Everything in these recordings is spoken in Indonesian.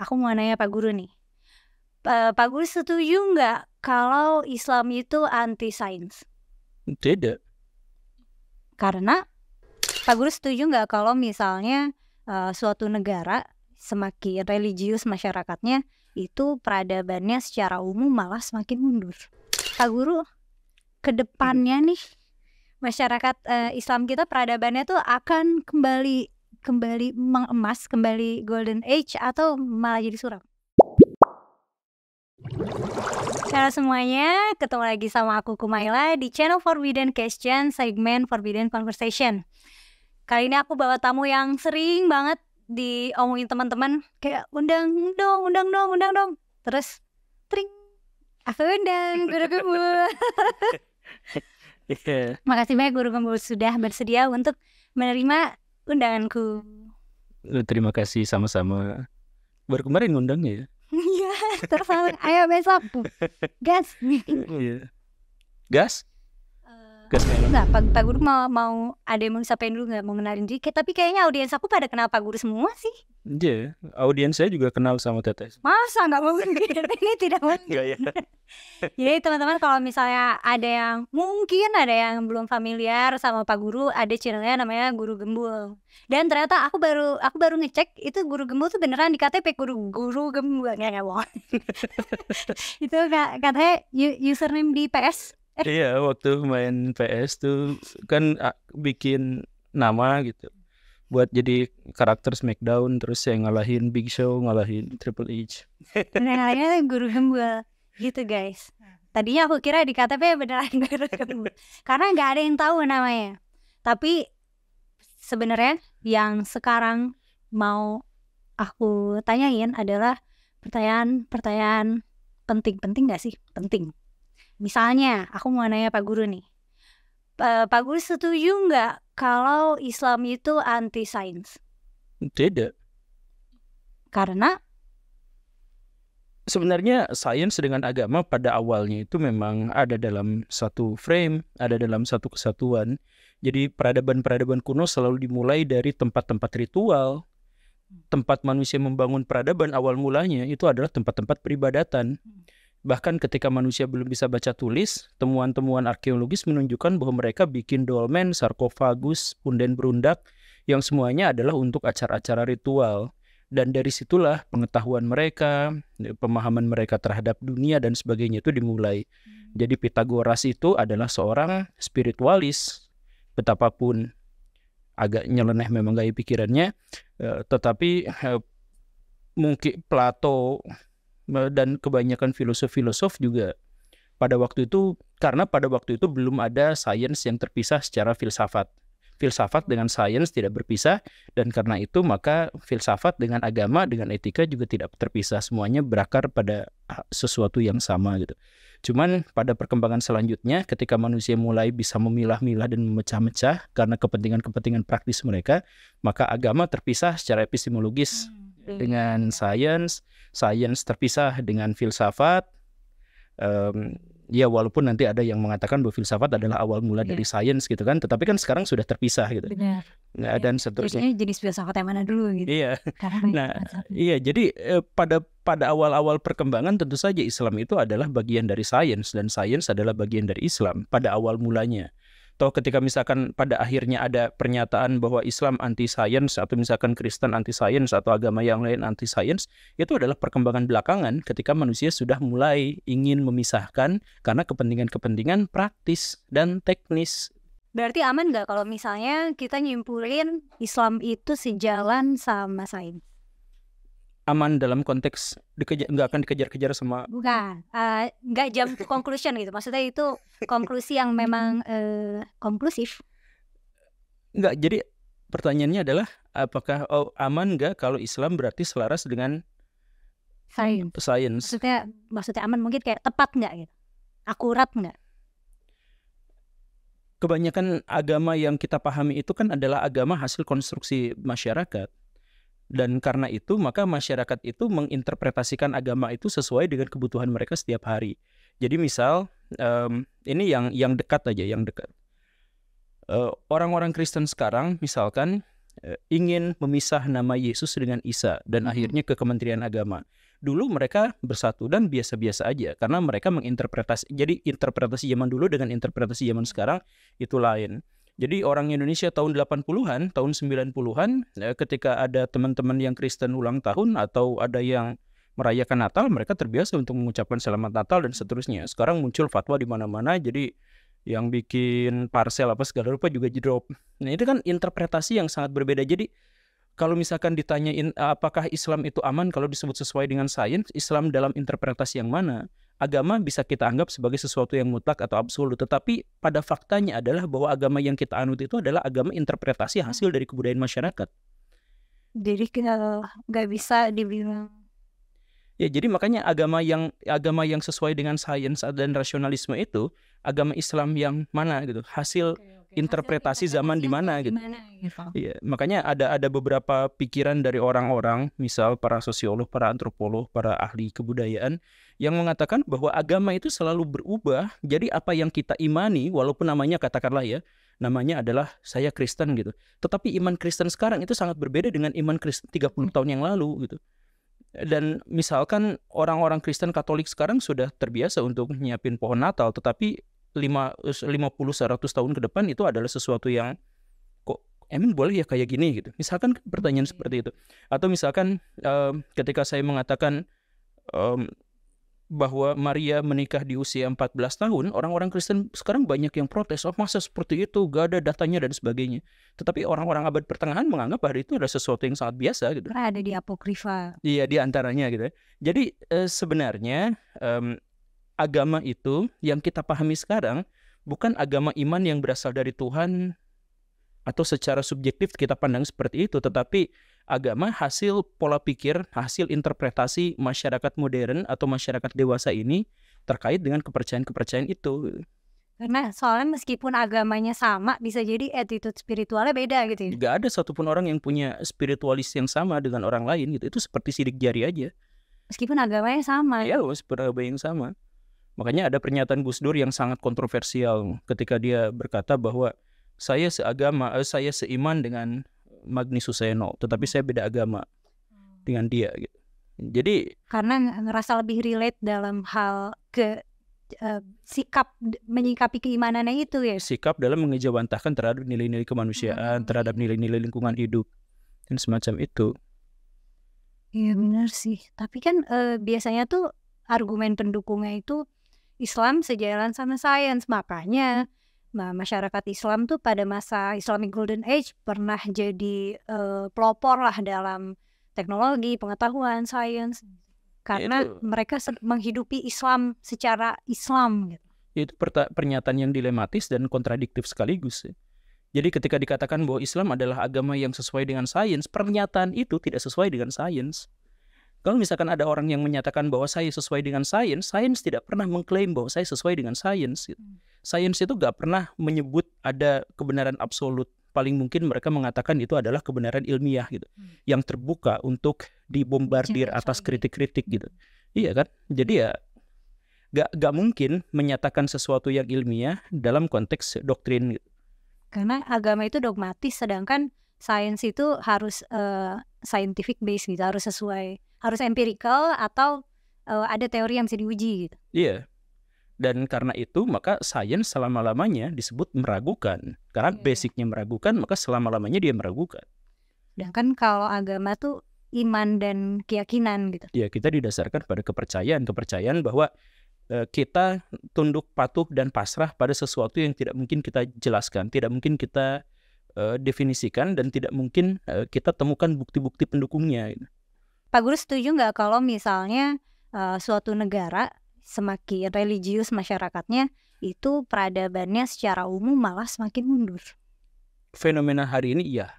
aku mau nanya Pak Guru nih. Pak Guru setuju nggak kalau Islam itu anti sains? Tidak. Karena Pak Guru setuju nggak kalau misalnya suatu negara semakin religius masyarakatnya, itu peradabannya secara umum malah semakin mundur. Pak Guru, ke depannya nih masyarakat Islam kita peradabannya tuh akan kembali mengemas, kembali golden age, atau malah jadi suram? Halo semuanya, ketemu lagi sama aku Kumaila di channel Forbidden Question, segmen Forbidden Conversation. Kali ini aku bawa tamu yang sering banget diomongin teman-teman, kayak undang dong. Terus tring, aku undang Guru Gembul. Makasih banyak Guru Gembul sudah bersedia untuk menerima undanganku. Terima kasih sama-sama. Baru kemarin ngundangnya ya. Iya, terus ayo besok gas. Gas? Gas Enggak, Pak Guru mau ada yang mau disampaikan dulu nggak, mau kenalin diri? Tapi kayaknya audiens aku pada kenal Pak Guru semua sih. Iya, audiens saya juga kenal sama Teteh. Masa nggak mungkin? Ini tidak mungkin. Enggak ya. Jadi teman-teman, kalau misalnya ada yang belum familiar sama Pak Guru, ada channelnya namanya Guru Gembul. Dan ternyata aku baru ngecek, itu Guru Gembul tuh beneran di KTP Guru Gembul, nggak bohong. Itu katanya username di PS. Iya, waktu main PS tuh kan bikin nama gitu buat jadi karakter Smackdown, terus yang ngalahin Big Show, ngalahin Triple H. Ngalahinnya Guru Gembul gitu guys. Tadinya aku kira di KTP beneran Guru Gembul karena nggak ada yang tahu namanya. Tapi sebenarnya yang sekarang mau aku tanyain adalah pertanyaan penting nggak sih? Penting. Misalnya, aku mau nanya Pak Guru nih. Pak Guru setuju nggak kalau Islam itu anti sains? Tidak. Karena? Sebenarnya sains dengan agama pada awalnya itu memang ada dalam satu frame, ada dalam satu kesatuan. Jadi peradaban-peradaban kuno selalu dimulai dari tempat-tempat ritual. Tempat manusia membangun peradaban awal mulanya itu adalah tempat-tempat peribadatan. Bahkan ketika manusia belum bisa baca tulis, temuan-temuan arkeologis menunjukkan bahwa mereka bikin dolmen, sarkofagus, punden berundak, yang semuanya adalah untuk acara-acara ritual. Dan dari situlah pengetahuan mereka, pemahaman mereka terhadap dunia dan sebagainya itu dimulai. Jadi Pythagoras itu adalah seorang spiritualis, betapapun agak nyeleneh memang gaya pikirannya, tetapi mungkin Plato dan kebanyakan filosof juga pada waktu itu, karena pada waktu itu belum ada sains yang terpisah secara filsafat. Filsafat dengan sains tidak berpisah, dan karena itu maka filsafat dengan agama, dengan etika juga tidak terpisah. Semuanya berakar pada sesuatu yang sama gitu. Cuman pada perkembangan selanjutnya, ketika manusia mulai bisa memilah-milah dan memecah-mecah karena kepentingan-kepentingan praktis mereka, maka agama terpisah secara epistemologis dengan sains terpisah dengan filsafat. Ya walaupun nanti ada yang mengatakan bahwa filsafat adalah awal mula dari sains gitu kan, tetapi kan sekarang sudah terpisah gitu. Benar. Dan seterusnya. Jadi jenis filsafat yang mana dulu gitu. Iya. Jadi pada awal-awal perkembangan tentu saja Islam itu adalah bagian dari sains, dan sains adalah bagian dari Islam pada awal mulanya. Atau ketika misalkan pada akhirnya ada pernyataan bahwa Islam anti sains, atau misalkan Kristen anti sains, atau agama yang lain anti sains, itu adalah perkembangan belakangan ketika manusia sudah mulai ingin memisahkan karena kepentingan-kepentingan praktis dan teknis. Berarti aman nggak kalau misalnya kita nyimpulin Islam itu sejalan sama sains? Aman dalam konteks nggak akan dikejar-kejar sama... Bukan, nggak jump to conclusion gitu. Maksudnya itu konklusi yang memang konklusif. Nggak, jadi pertanyaannya adalah apakah aman nggak kalau Islam berarti selaras dengan sains? Maksudnya aman mungkin kayak tepat nggak gitu? Akurat nggak? Kebanyakan agama yang kita pahami itu kan adalah agama hasil konstruksi masyarakat. Dan karena itu maka masyarakat itu menginterpretasikan agama itu sesuai dengan kebutuhan mereka setiap hari. Jadi misal ini yang dekat aja, yang dekat. Orang-orang Kristen sekarang misalkan ingin memisah nama Yesus dengan Isa dan akhirnya ke Kementerian Agama. Dulu mereka bersatu dan biasa-biasa aja karena mereka menginterpretasi. Jadi interpretasi zaman dulu dengan interpretasi zaman sekarang itu lain. Jadi orang Indonesia tahun 80-an, tahun 90-an ketika ada teman-teman yang Kristen ulang tahun atau ada yang merayakan Natal, mereka terbiasa untuk mengucapkan selamat Natal dan seterusnya. Sekarang muncul fatwa di mana-mana, jadi yang bikin parsel apa segala rupa juga di-drop. Nah, itu kan interpretasi yang sangat berbeda. Jadi kalau misalkan ditanyain apakah Islam itu aman kalau disebut sesuai dengan sains, Islam dalam interpretasi yang mana? Agama bisa kita anggap sebagai sesuatu yang mutlak atau absolut, tetapi pada faktanya adalah bahwa agama yang kita anut itu adalah agama interpretasi hasil dari kebudayaan masyarakat. Jadi kita nggak bisa dibilang. Ya, jadi makanya agama yang sesuai dengan sains dan rasionalisme itu agama Islam yang mana gitu, hasil interpretasi zaman di mana gitu. Iya, makanya ada beberapa pikiran dari orang-orang, misal para sosiolog, para antropolog, para ahli kebudayaan yang mengatakan bahwa agama itu selalu berubah. Jadi apa yang kita imani, walaupun namanya katakanlah ya, namanya adalah saya Kristen gitu. Tetapi iman Kristen sekarang itu sangat berbeda dengan iman Kristen 30 tahun yang lalu gitu. Dan misalkan orang-orang Kristen Katolik sekarang sudah terbiasa untuk nyiapin pohon Natal, tetapi 50-100 tahun ke depan itu adalah sesuatu yang kok emang boleh ya kayak gini gitu. Misalkan pertanyaan seperti itu. Atau misalkan ketika saya mengatakan bahwa Maria menikah di usia 14 tahun, orang-orang Kristen sekarang banyak yang protes, oh masa seperti itu, gak ada datanya dan sebagainya. Tetapi orang-orang abad pertengahan menganggap hari itu adalah sesuatu yang sangat biasa gitu. Karena ada di apokrifa. Iya, di antaranya gitu ya. Jadi sebenarnya agama itu yang kita pahami sekarang bukan agama iman yang berasal dari Tuhan atau secara subjektif kita pandang seperti itu, tetapi agama hasil pola pikir, hasil interpretasi masyarakat modern atau masyarakat dewasa ini terkait dengan kepercayaan-kepercayaan itu. Karena soalnya meskipun agamanya sama, bisa jadi attitude spiritualnya beda gitu ya. Gak ada satupun orang yang punya spiritualis yang sama dengan orang lain gitu. Itu seperti sidik jari aja. Meskipun agamanya sama. Iya, seperti agama yang sama. Makanya ada pernyataan Gus Dur yang sangat kontroversial ketika dia berkata bahwa saya seagama, saya seiman dengan Magni Suseno, tetapi saya beda agama dengan dia gitu. Jadi karena ngerasa lebih relate dalam hal sikap menyikapi keimanannya itu ya. Sikap dalam mengejawantahkan terhadap nilai-nilai kemanusiaan, terhadap nilai-nilai lingkungan hidup dan semacam itu. Iya benar sih. Tapi kan biasanya tuh argumen pendukungnya itu Islam sejalan sama sains, makanya masyarakat Islam tuh pada masa Islamic Golden Age pernah jadi pelopor lah dalam teknologi, pengetahuan, sains, karena mereka menghidupi Islam secara Islam gitu. Itu pernyataan yang dilematis dan kontradiktif sekaligus. Jadi ketika dikatakan bahwa Islam adalah agama yang sesuai dengan sains, pernyataan itu tidak sesuai dengan sains. Kalau misalkan ada orang yang menyatakan bahwa saya sesuai dengan sains, sains tidak pernah mengklaim bahwa saya sesuai dengan sains. Sains itu gak pernah menyebut ada kebenaran absolut. Paling mungkin mereka mengatakan itu adalah kebenaran ilmiah gitu, yang terbuka untuk dibombardir atas kritik-kritik gitu. Iya kan? Jadi ya gak mungkin menyatakan sesuatu yang ilmiah dalam konteks doktrin gitu. Karena agama itu dogmatis, sedangkan sains itu harus scientific base gitu, harus sesuai, harus empirical atau ada teori yang bisa diuji gitu. Iya. Dan karena itu maka sains selama-lamanya disebut meragukan. Karena basicnya meragukan, maka selama-lamanya dia meragukan. Sedangkan kalau agama tuh iman dan keyakinan gitu. Ya, kita didasarkan pada kepercayaan bahwa kita tunduk patuh dan pasrah pada sesuatu yang tidak mungkin kita jelaskan, tidak mungkin kita definisikan, dan tidak mungkin kita temukan bukti-bukti pendukungnya. Pak Guru setuju nggak kalau misalnya suatu negara semakin religius masyarakatnya, itu peradabannya secara umum malah semakin mundur? Fenomena hari ini ya.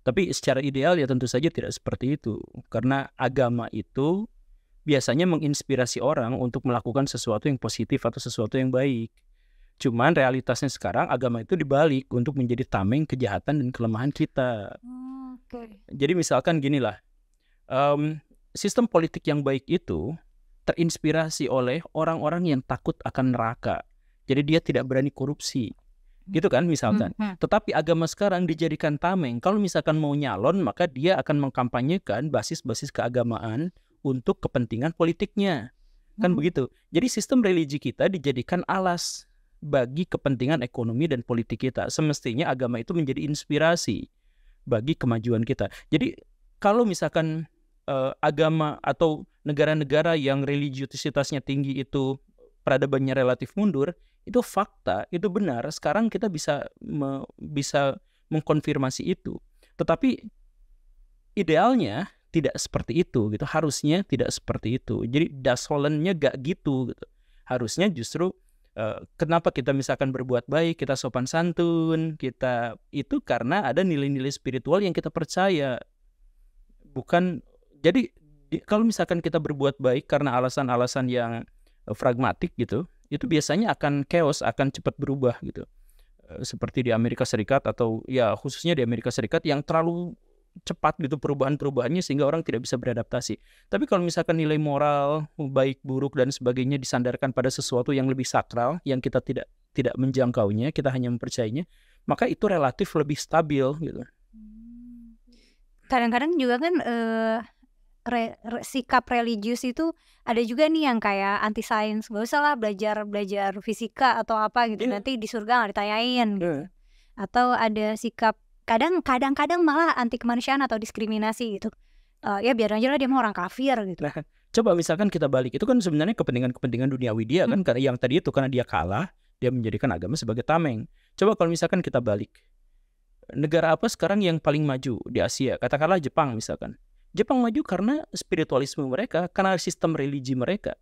Tapi secara ideal ya tentu saja tidak seperti itu. Karena agama itu biasanya menginspirasi orang untuk melakukan sesuatu yang positif atau sesuatu yang baik. Cuman realitasnya sekarang agama itu dibalik untuk menjadi tameng kejahatan dan kelemahan kita. Jadi misalkan ginilah, sistem politik yang baik itu terinspirasi oleh orang-orang yang takut akan neraka. Jadi dia tidak berani korupsi. gitu kan misalkan. Tetapi agama sekarang dijadikan tameng. Kalau misalkan mau nyalon, maka dia akan mengkampanyekan basis-basis keagamaan untuk kepentingan politiknya. Kan begitu. Jadi sistem religi kita dijadikan alas bagi kepentingan ekonomi dan politik kita. Semestinya agama itu menjadi inspirasi bagi kemajuan kita. Jadi kalau misalkan agama atau negara-negara yang religiositasnya tinggi itu peradabannya relatif mundur, itu fakta, itu benar. Sekarang kita bisa mengkonfirmasi itu. Tetapi idealnya tidak seperti itu gitu. Harusnya tidak seperti itu. Jadi dasolennya gak gitu gitu. Harusnya justru kenapa kita misalkan berbuat baik, kita sopan santun, kita itu karena ada nilai-nilai spiritual yang kita percaya. Bukan, jadi kalau misalkan kita berbuat baik karena alasan-alasan yang pragmatik gitu, itu biasanya akan chaos, akan cepat berubah gitu. Seperti di Amerika Serikat atau ya khususnya di Amerika Serikat yang terlalu cepat gitu perubahan-perubahannya sehingga orang tidak bisa beradaptasi. Tapi kalau misalkan nilai moral, baik buruk dan sebagainya disandarkan pada sesuatu yang lebih sakral, yang kita tidak menjangkaunya, kita hanya mempercayainya, maka itu relatif lebih stabil gitu. Kadang-kadang juga kan sikap religius itu ada juga nih yang kayak anti sains, gak usah lah belajar fisika atau apa gitu, nanti di surga gak ditanyain gitu. Atau ada sikap kadang-kadang malah anti kemanusiaan atau diskriminasi gitu, ya biar aja lah dia mau orang kafir gitu. Nah, coba misalkan kita balik, itu kan sebenarnya kepentingan duniawi dia kan, karena yang tadi itu karena dia kalah, dia menjadikan agama sebagai tameng. Coba kalau misalkan kita balik, negara apa sekarang yang paling maju di Asia? Katakanlah Jepang misalkan. Jepang maju karena spiritualisme mereka, karena sistem religi mereka.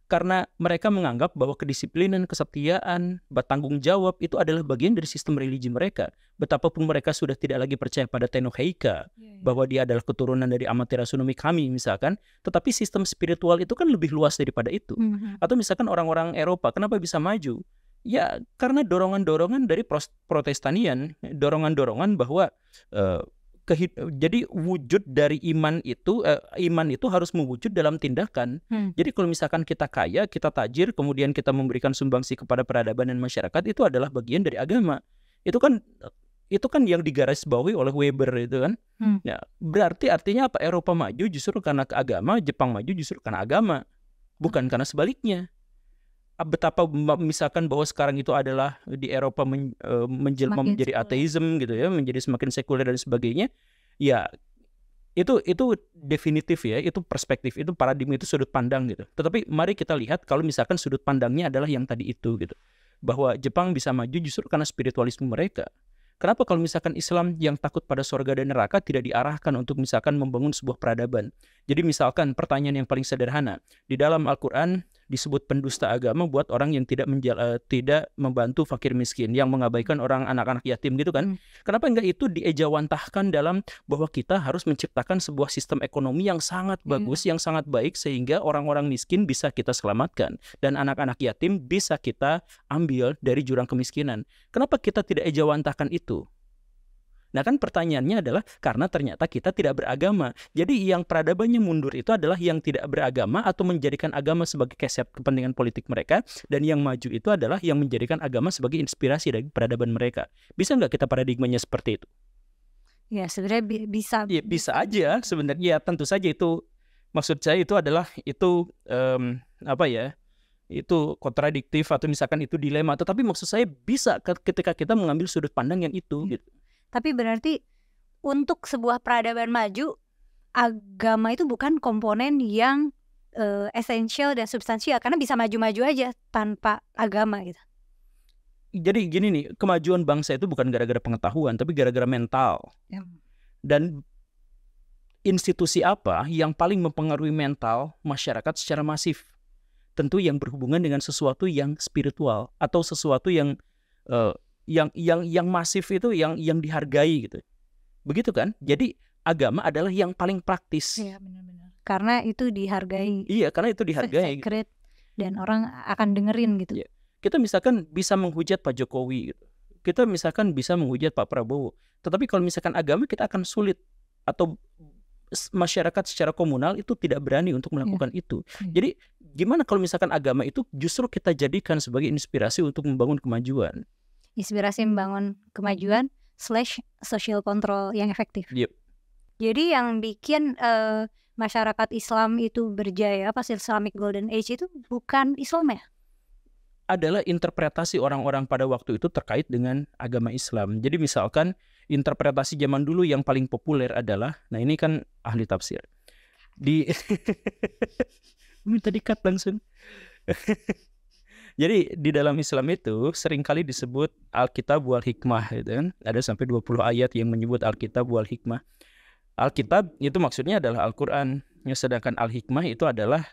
Karena mereka menganggap bahwa kedisiplinan, kesetiaan, bertanggung jawab itu adalah bagian dari sistem religi mereka. Betapapun mereka sudah tidak lagi percaya pada Tenno Heika, bahwa dia adalah keturunan dari Amaterasu no Mikami misalkan, tetapi sistem spiritual itu kan lebih luas daripada itu. Atau misalkan orang-orang Eropa, kenapa bisa maju? Ya karena dorongan-dorongan dari Protestanian, dorongan-dorongan bahwa jadi wujud dari iman itu harus mewujud dalam tindakan. Jadi kalau misalkan kita kaya, kita tajir, kemudian kita memberikan sumbangsi kepada peradaban dan masyarakat, itu adalah bagian dari agama. Itu kan yang digarisbawahi oleh Weber itu kan. Ya, berarti artinya apa? Eropa maju justru karena agama, Jepang maju justru karena agama, bukan karena sebaliknya. Betapa misalkan bahwa sekarang itu adalah di Eropa menjelma menjadi ateisme gitu ya, menjadi semakin sekuler dan sebagainya. Ya itu definitif ya, itu perspektif, itu paradigma, itu sudut pandang gitu. Tetapi mari kita lihat kalau misalkan sudut pandangnya adalah yang tadi itu gitu, bahwa Jepang bisa maju justru karena spiritualisme mereka. Kenapa kalau misalkan Islam yang takut pada surga dan neraka tidak diarahkan untuk misalkan membangun sebuah peradaban? Jadi misalkan pertanyaan yang paling sederhana, di dalam Al-Quran disebut pendusta agama buat orang yang tidak membantu fakir miskin, yang mengabaikan orang anak-anak yatim gitu kan. Kenapa enggak itu diejawantahkan dalam bahwa kita harus menciptakan sebuah sistem ekonomi yang sangat bagus, yang sangat baik, sehingga orang-orang miskin bisa kita selamatkan dan anak-anak yatim bisa kita ambil dari jurang kemiskinan. Kenapa kita tidak ejawantahkan itu? Nah kan pertanyaannya adalah karena ternyata kita tidak beragama. Jadi yang peradabannya mundur itu adalah yang tidak beragama atau menjadikan agama sebagai keset kepentingan politik mereka, dan yang maju itu adalah yang menjadikan agama sebagai inspirasi dari peradaban mereka. Bisa nggak kita paradigmanya seperti itu? Ya sebenarnya bisa. Ya, bisa aja sebenarnya. Ya, tentu saja itu, maksud saya itu adalah itu itu kontradiktif atau misalkan itu dilema. Tetapi maksud saya bisa ketika kita mengambil sudut pandang yang itu gitu. Tapi berarti untuk sebuah peradaban maju, agama itu bukan komponen yang esensial dan substansial, karena bisa maju-maju aja tanpa agama gitu. Jadi gini nih, kemajuan bangsa itu bukan gara-gara pengetahuan, tapi gara-gara mental. Dan institusi apa yang paling mempengaruhi mental masyarakat secara masif? Tentu yang berhubungan dengan sesuatu yang spiritual atau sesuatu yang masif, itu yang dihargai gitu. Begitu kan? Jadi agama adalah yang paling praktis. Iya, benar-benar. Karena itu dihargai. Iya, karena itu dihargai. Secret, dan orang akan dengerin gitu. Ya. Kita misalkan bisa menghujat Pak Jokowi gitu. Kita misalkan bisa menghujat Pak Prabowo. Tetapi kalau misalkan agama, kita akan sulit, atau masyarakat secara komunal itu tidak berani untuk melakukan itu. Jadi gimana kalau misalkan agama itu justru kita jadikan sebagai inspirasi untuk membangun kemajuan? inspirasi membangun kemajuan / social control yang efektif. Yep. Jadi yang bikin masyarakat Islam itu berjaya pas Islamic Golden Age itu bukan Islam ya? Adalah interpretasi orang-orang pada waktu itu terkait dengan agama Islam. Jadi misalkan interpretasi zaman dulu yang paling populer adalah, nah ini kan ahli tafsir. Minta di-cut langsung. Jadi di dalam Islam itu seringkali disebut Alkitab wal Hikmah gitu kan. Ada sampai 20 ayat yang menyebut Alkitab wal Hikmah. Alkitab itu maksudnya adalah Al-Qur'an, sedangkan Al-Hikmah itu adalah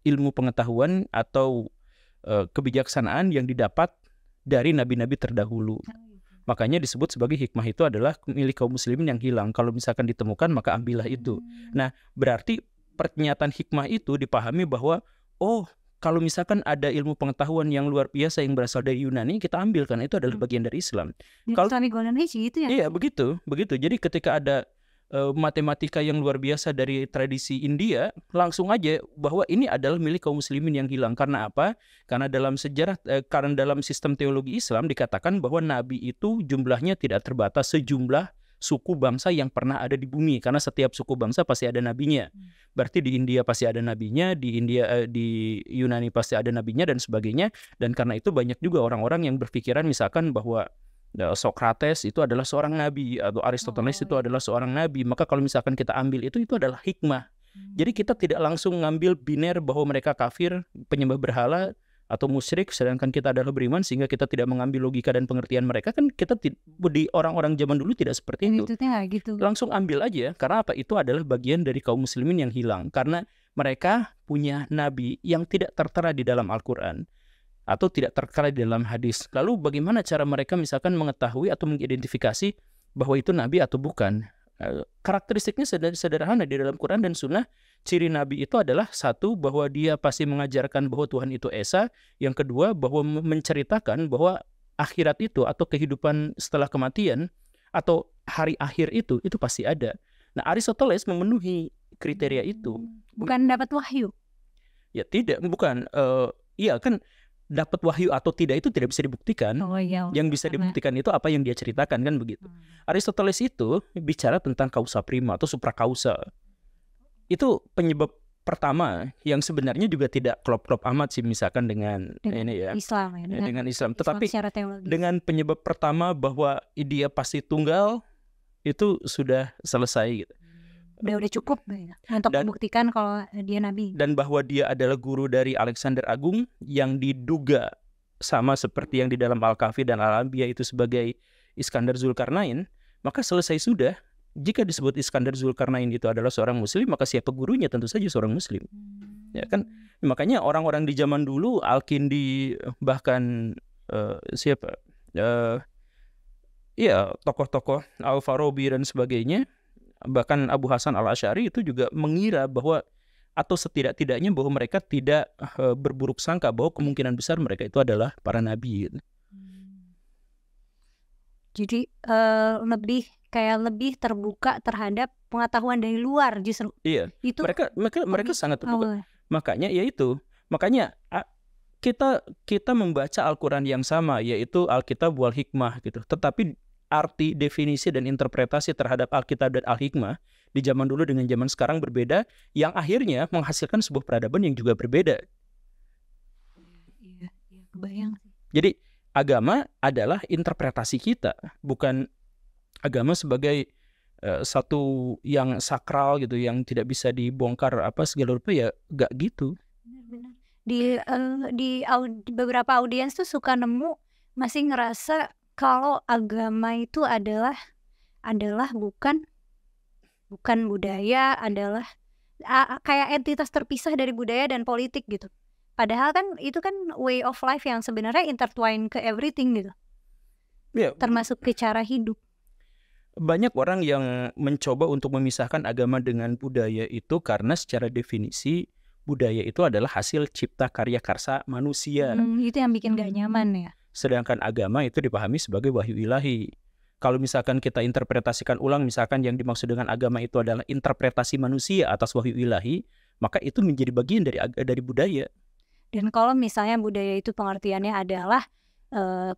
ilmu pengetahuan atau kebijaksanaan yang didapat dari nabi-nabi terdahulu. Makanya disebut sebagai hikmah itu adalah milik kaum muslimin yang hilang. Kalau misalkan ditemukan maka ambillah itu. Nah, berarti pernyataan hikmah itu dipahami bahwa kalau misalkan ada ilmu pengetahuan yang luar biasa yang berasal dari Yunani, kita ambil kan itu adalah bagian dari Islam. Kalau Islamic Golden Age gitu ya? Iya, begitu. Jadi ketika ada matematika yang luar biasa dari tradisi India, langsung aja bahwa ini adalah milik kaum muslimin yang hilang. Karena apa? Karena dalam sejarah, karena dalam sistem teologi Islam dikatakan bahwa nabi itu jumlahnya tidak terbatas sejumlah suku bangsa yang pernah ada di bumi. Karena setiap suku bangsa pasti ada nabinya. Berarti di India pasti ada nabinya, di Yunani pasti ada nabinya dan sebagainya. Dan karena itu banyak juga orang-orang yang berpikiran misalkan bahwa Socrates itu adalah seorang nabi atau Aristoteles itu adalah seorang nabi. Maka kalau misalkan kita ambil itu adalah hikmah. Jadi kita tidak langsung ngambil biner bahwa mereka kafir, penyembah berhala atau musyrik, sedangkan kita adalah beriman, sehingga kita tidak mengambil logika dan pengertian mereka. Kan kita di orang-orang zaman dulu tidak seperti itu. Gitu. Langsung ambil aja. Karena apa? Itu adalah bagian dari kaum muslimin yang hilang. Karena mereka punya nabi yang tidak tertera di dalam Al-Quran atau tidak terkait dalam hadis. Lalu bagaimana cara mereka misalkan mengetahui atau mengidentifikasi bahwa itu nabi atau bukan? Karakteristiknya sederhana di dalam Quran dan Sunnah. Ciri nabi itu adalah satu, bahwa dia pasti mengajarkan bahwa Tuhan itu esa. Yang kedua, bahwa menceritakan bahwa akhirat itu atau kehidupan setelah kematian atau hari akhir itu pasti ada. Nah, Aristoteles memenuhi kriteria itu. Bukan dapat wahyu? Ya tidak, bukan. Iya kan, dapat wahyu atau tidak itu tidak bisa dibuktikan. Yang bisa dibuktikan itu apa yang dia ceritakan, kan begitu. Aristoteles itu bicara tentang causa prima atau supracausa. Itu penyebab pertama yang sebenarnya juga tidak klop-klop amat sih misalkan dengan ini ya. Islam ya. Dengan Islam. Tetapi Islam dengan penyebab pertama bahwa dia pasti tunggal itu sudah selesai gitu. Udah cukup ya, untuk membuktikan kalau dia nabi. Dan bahwa dia adalah guru dari Alexander Agung yang diduga sama seperti yang di dalam Al-Kahfi dan Al-Anbiya itu sebagai Iskandar Zulkarnain, maka selesai sudah. Jika disebut Iskandar Zulkarnain itu adalah seorang muslim, maka siapa gurunya? Tentu saja seorang muslim. Ya kan? Makanya orang-orang di zaman dulu, Al-Kindi, bahkan tokoh-tokoh Al-Farabi dan sebagainya, bahkan Abu Hasan Al-Asy'ari itu juga mengira bahwa, atau setidak-tidaknya bahwa mereka tidak berburuk sangka bahwa kemungkinan besar mereka itu adalah para nabi gitu. Jadi lebih terbuka terhadap pengetahuan dari luar justru. Iya. Itu mereka sangat terbuka. Makanya kita membaca Al-Qur'an yang sama, yaitu Alkitab wal Hikmah gitu. Tetapi arti, definisi, dan interpretasi terhadap Alkitab dan Al-Hikmah di zaman dulu dengan zaman sekarang berbeda, yang akhirnya menghasilkan sebuah peradaban yang juga berbeda. Iya, kebayang. Jadi agama adalah interpretasi kita, bukan agama sebagai satu yang sakral gitu, yang tidak bisa dibongkar apa segala rupa, ya gak gitu. Benar-benar. Di beberapa audiens tuh suka nemu masih ngerasa kalau agama itu adalah bukan budaya, adalah kayak entitas terpisah dari budaya dan politik gitu. Padahal kan itu kan way of life yang sebenarnya intertwine ke everything gitu. Ya, termasuk ke cara hidup. Banyak orang yang mencoba untuk memisahkan agama dengan budaya itu karena secara definisi budaya itu adalah hasil cipta karya karsa manusia. Itu yang bikin gak nyaman ya. Sedangkan agama itu dipahami sebagai wahyu ilahi. Kalau misalkan kita interpretasikan ulang, misalkan yang dimaksud dengan agama itu adalah interpretasi manusia atas wahyu ilahi, maka itu menjadi bagian dari budaya. Dan kalau misalnya budaya itu pengertiannya adalah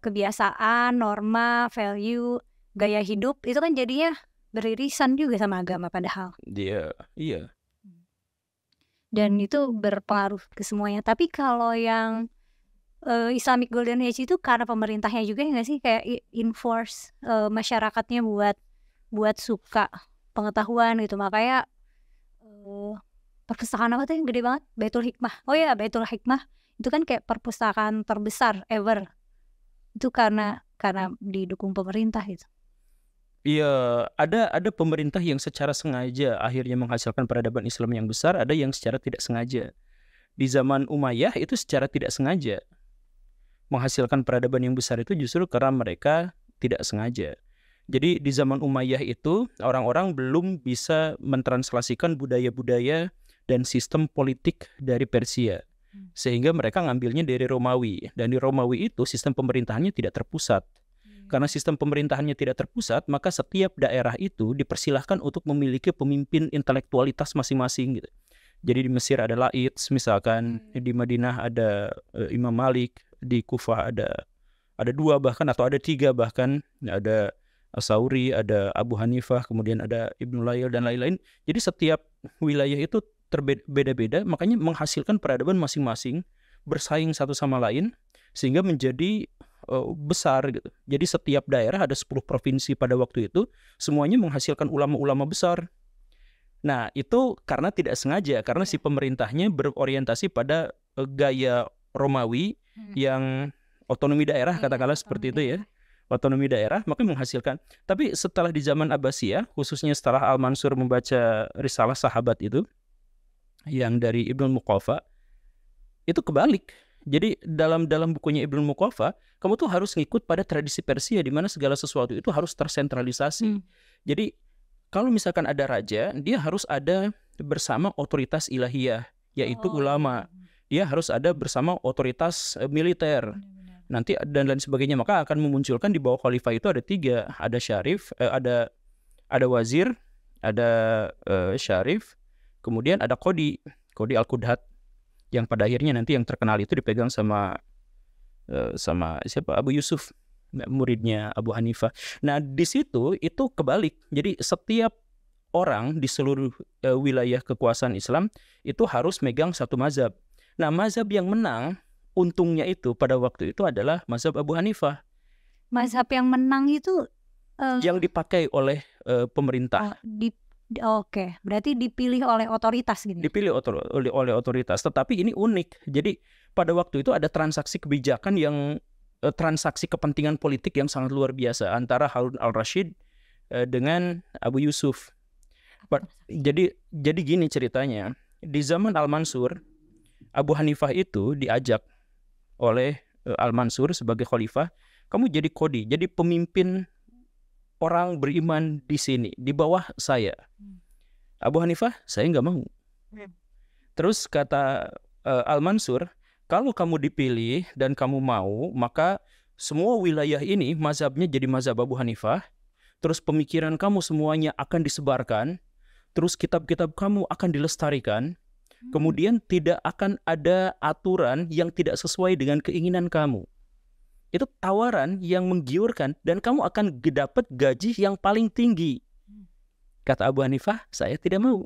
kebiasaan, norma, value, gaya hidup itu kan jadinya beririsan juga sama agama padahal. Iya. Dan itu berpengaruh ke semuanya. Tapi kalau yang Islamic Golden Age itu karena pemerintahnya juga nggak sih, kayak enforce masyarakatnya buat suka pengetahuan gitu. Makanya perpustakaan apa tuh yang gede banget? Baitul Hikmah. Oh ya, Baitul Hikmah itu kan kayak perpustakaan terbesar ever. Itu karena didukung pemerintah gitu. Iya, ada pemerintah yang secara sengaja akhirnya menghasilkan peradaban Islam yang besar, ada yang secara tidak sengaja. Di zaman Umayyah itu secara tidak sengaja menghasilkan peradaban yang besar itu justru karena mereka tidak sengaja. Jadi di zaman Umayyah itu orang-orang belum bisa mentranslasikan budaya-budaya dan sistem politik dari Persia. Sehingga mereka ngambilnya dari Romawi. Dan di Romawi itu sistem pemerintahannya tidak terpusat. Karena sistem pemerintahannya tidak terpusat, maka setiap daerah itu dipersilahkan untuk memiliki pemimpin intelektualitas masing-masing gitu. Jadi di Mesir ada Laits misalkan, di Madinah ada Imam Malik, di Kufah ada 2 bahkan atau ada 3 bahkan, ada As-Sauri, ada Abu Hanifah, kemudian ada Ibnu Layl dan lain-lain. Jadi setiap wilayah itu berbeda-beda, makanya menghasilkan peradaban masing-masing, bersaing satu sama lain sehingga menjadi besar gitu. Jadi setiap daerah ada 10 provinsi pada waktu itu, semuanya menghasilkan ulama-ulama besar. Nah, itu karena tidak sengaja, karena si pemerintahnya berorientasi pada gaya Romawi yang otonomi daerah, katakanlah seperti itu ya. Otonomi daerah, maka menghasilkan. Tapi setelah di zaman Abbasiyah, khususnya setelah Al-Mansur membaca Risalah Sahabat itu, yang dari Ibnu Muqaffa, itu kebalik. Jadi dalam bukunya Ibnu Muqaffa, kamu tuh harus ngikut pada tradisi Persia di mana segala sesuatu itu harus tersentralisasi. Jadi kalau misalkan ada raja, dia harus ada bersama otoritas ilahiyah, yaitu ulama. Dia harus ada bersama otoritas militer. Nanti dan lain sebagainya, maka akan memunculkan di bawah khalifah itu ada 3, ada syarif, ada wazir, ada syarif, kemudian ada Qodi Al-Qudhat, yang pada akhirnya nanti yang terkenal itu dipegang sama siapa? Abu Yusuf, muridnya Abu Hanifah. Nah, di situ itu kebalik. Jadi setiap orang di seluruh wilayah kekuasaan Islam itu harus megang satu mazhab. Nah, mazhab yang menang untungnya itu pada waktu itu adalah mazhab Abu Hanifah. Mazhab yang menang itu yang dipakai oleh pemerintah. Oke, berarti dipilih oleh otoritas gitu. Dipilih oleh otoritas, tetapi ini unik. Jadi pada waktu itu ada transaksi kebijakan yang transaksi kepentingan politik yang sangat luar biasa antara Harun al-Rashid dengan Abu Yusuf. Jadi gini ceritanya. Di zaman Al-Mansur, Abu Hanifah itu diajak oleh Al-Mansur sebagai khalifah, kamu jadi Qodi, jadi pemimpin orang beriman di sini, di bawah saya. Abu Hanifah, saya nggak mau. Terus kata Al-Mansur, kalau kamu dipilih dan kamu mau, maka semua wilayah ini mazhabnya jadi mazhab Abu Hanifah, terus pemikiran kamu semuanya akan disebarkan, terus kitab-kitab kamu akan dilestarikan, kemudian tidak akan ada aturan yang tidak sesuai dengan keinginan kamu. Itu tawaran yang menggiurkan dan kamu akan dapat gaji yang paling tinggi. Kata Abu Hanifah, saya tidak mau.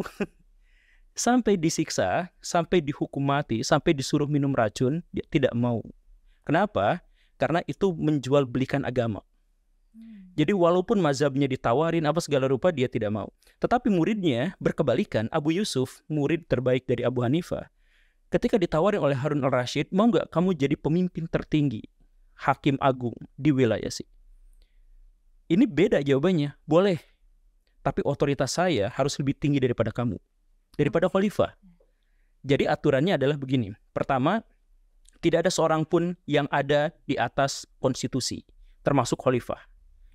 Sampai disiksa, sampai dihukum mati, sampai disuruh minum racun, dia tidak mau. Kenapa? Karena itu menjual belikan agama. Jadi walaupun mazhabnya ditawarin apa segala rupa, dia tidak mau. Tetapi muridnya berkebalikan, Abu Yusuf, murid terbaik dari Abu Hanifah. Ketika ditawarin oleh Harun al-Rashid, mau nggak kamu jadi pemimpin tertinggi, hakim agung di wilayah sih? Ini beda jawabannya. Boleh. Tapi otoritas saya harus lebih tinggi daripada kamu, daripada khalifah. Jadi aturannya adalah begini. Pertama, tidak ada seorang pun yang ada di atas konstitusi, termasuk khalifah.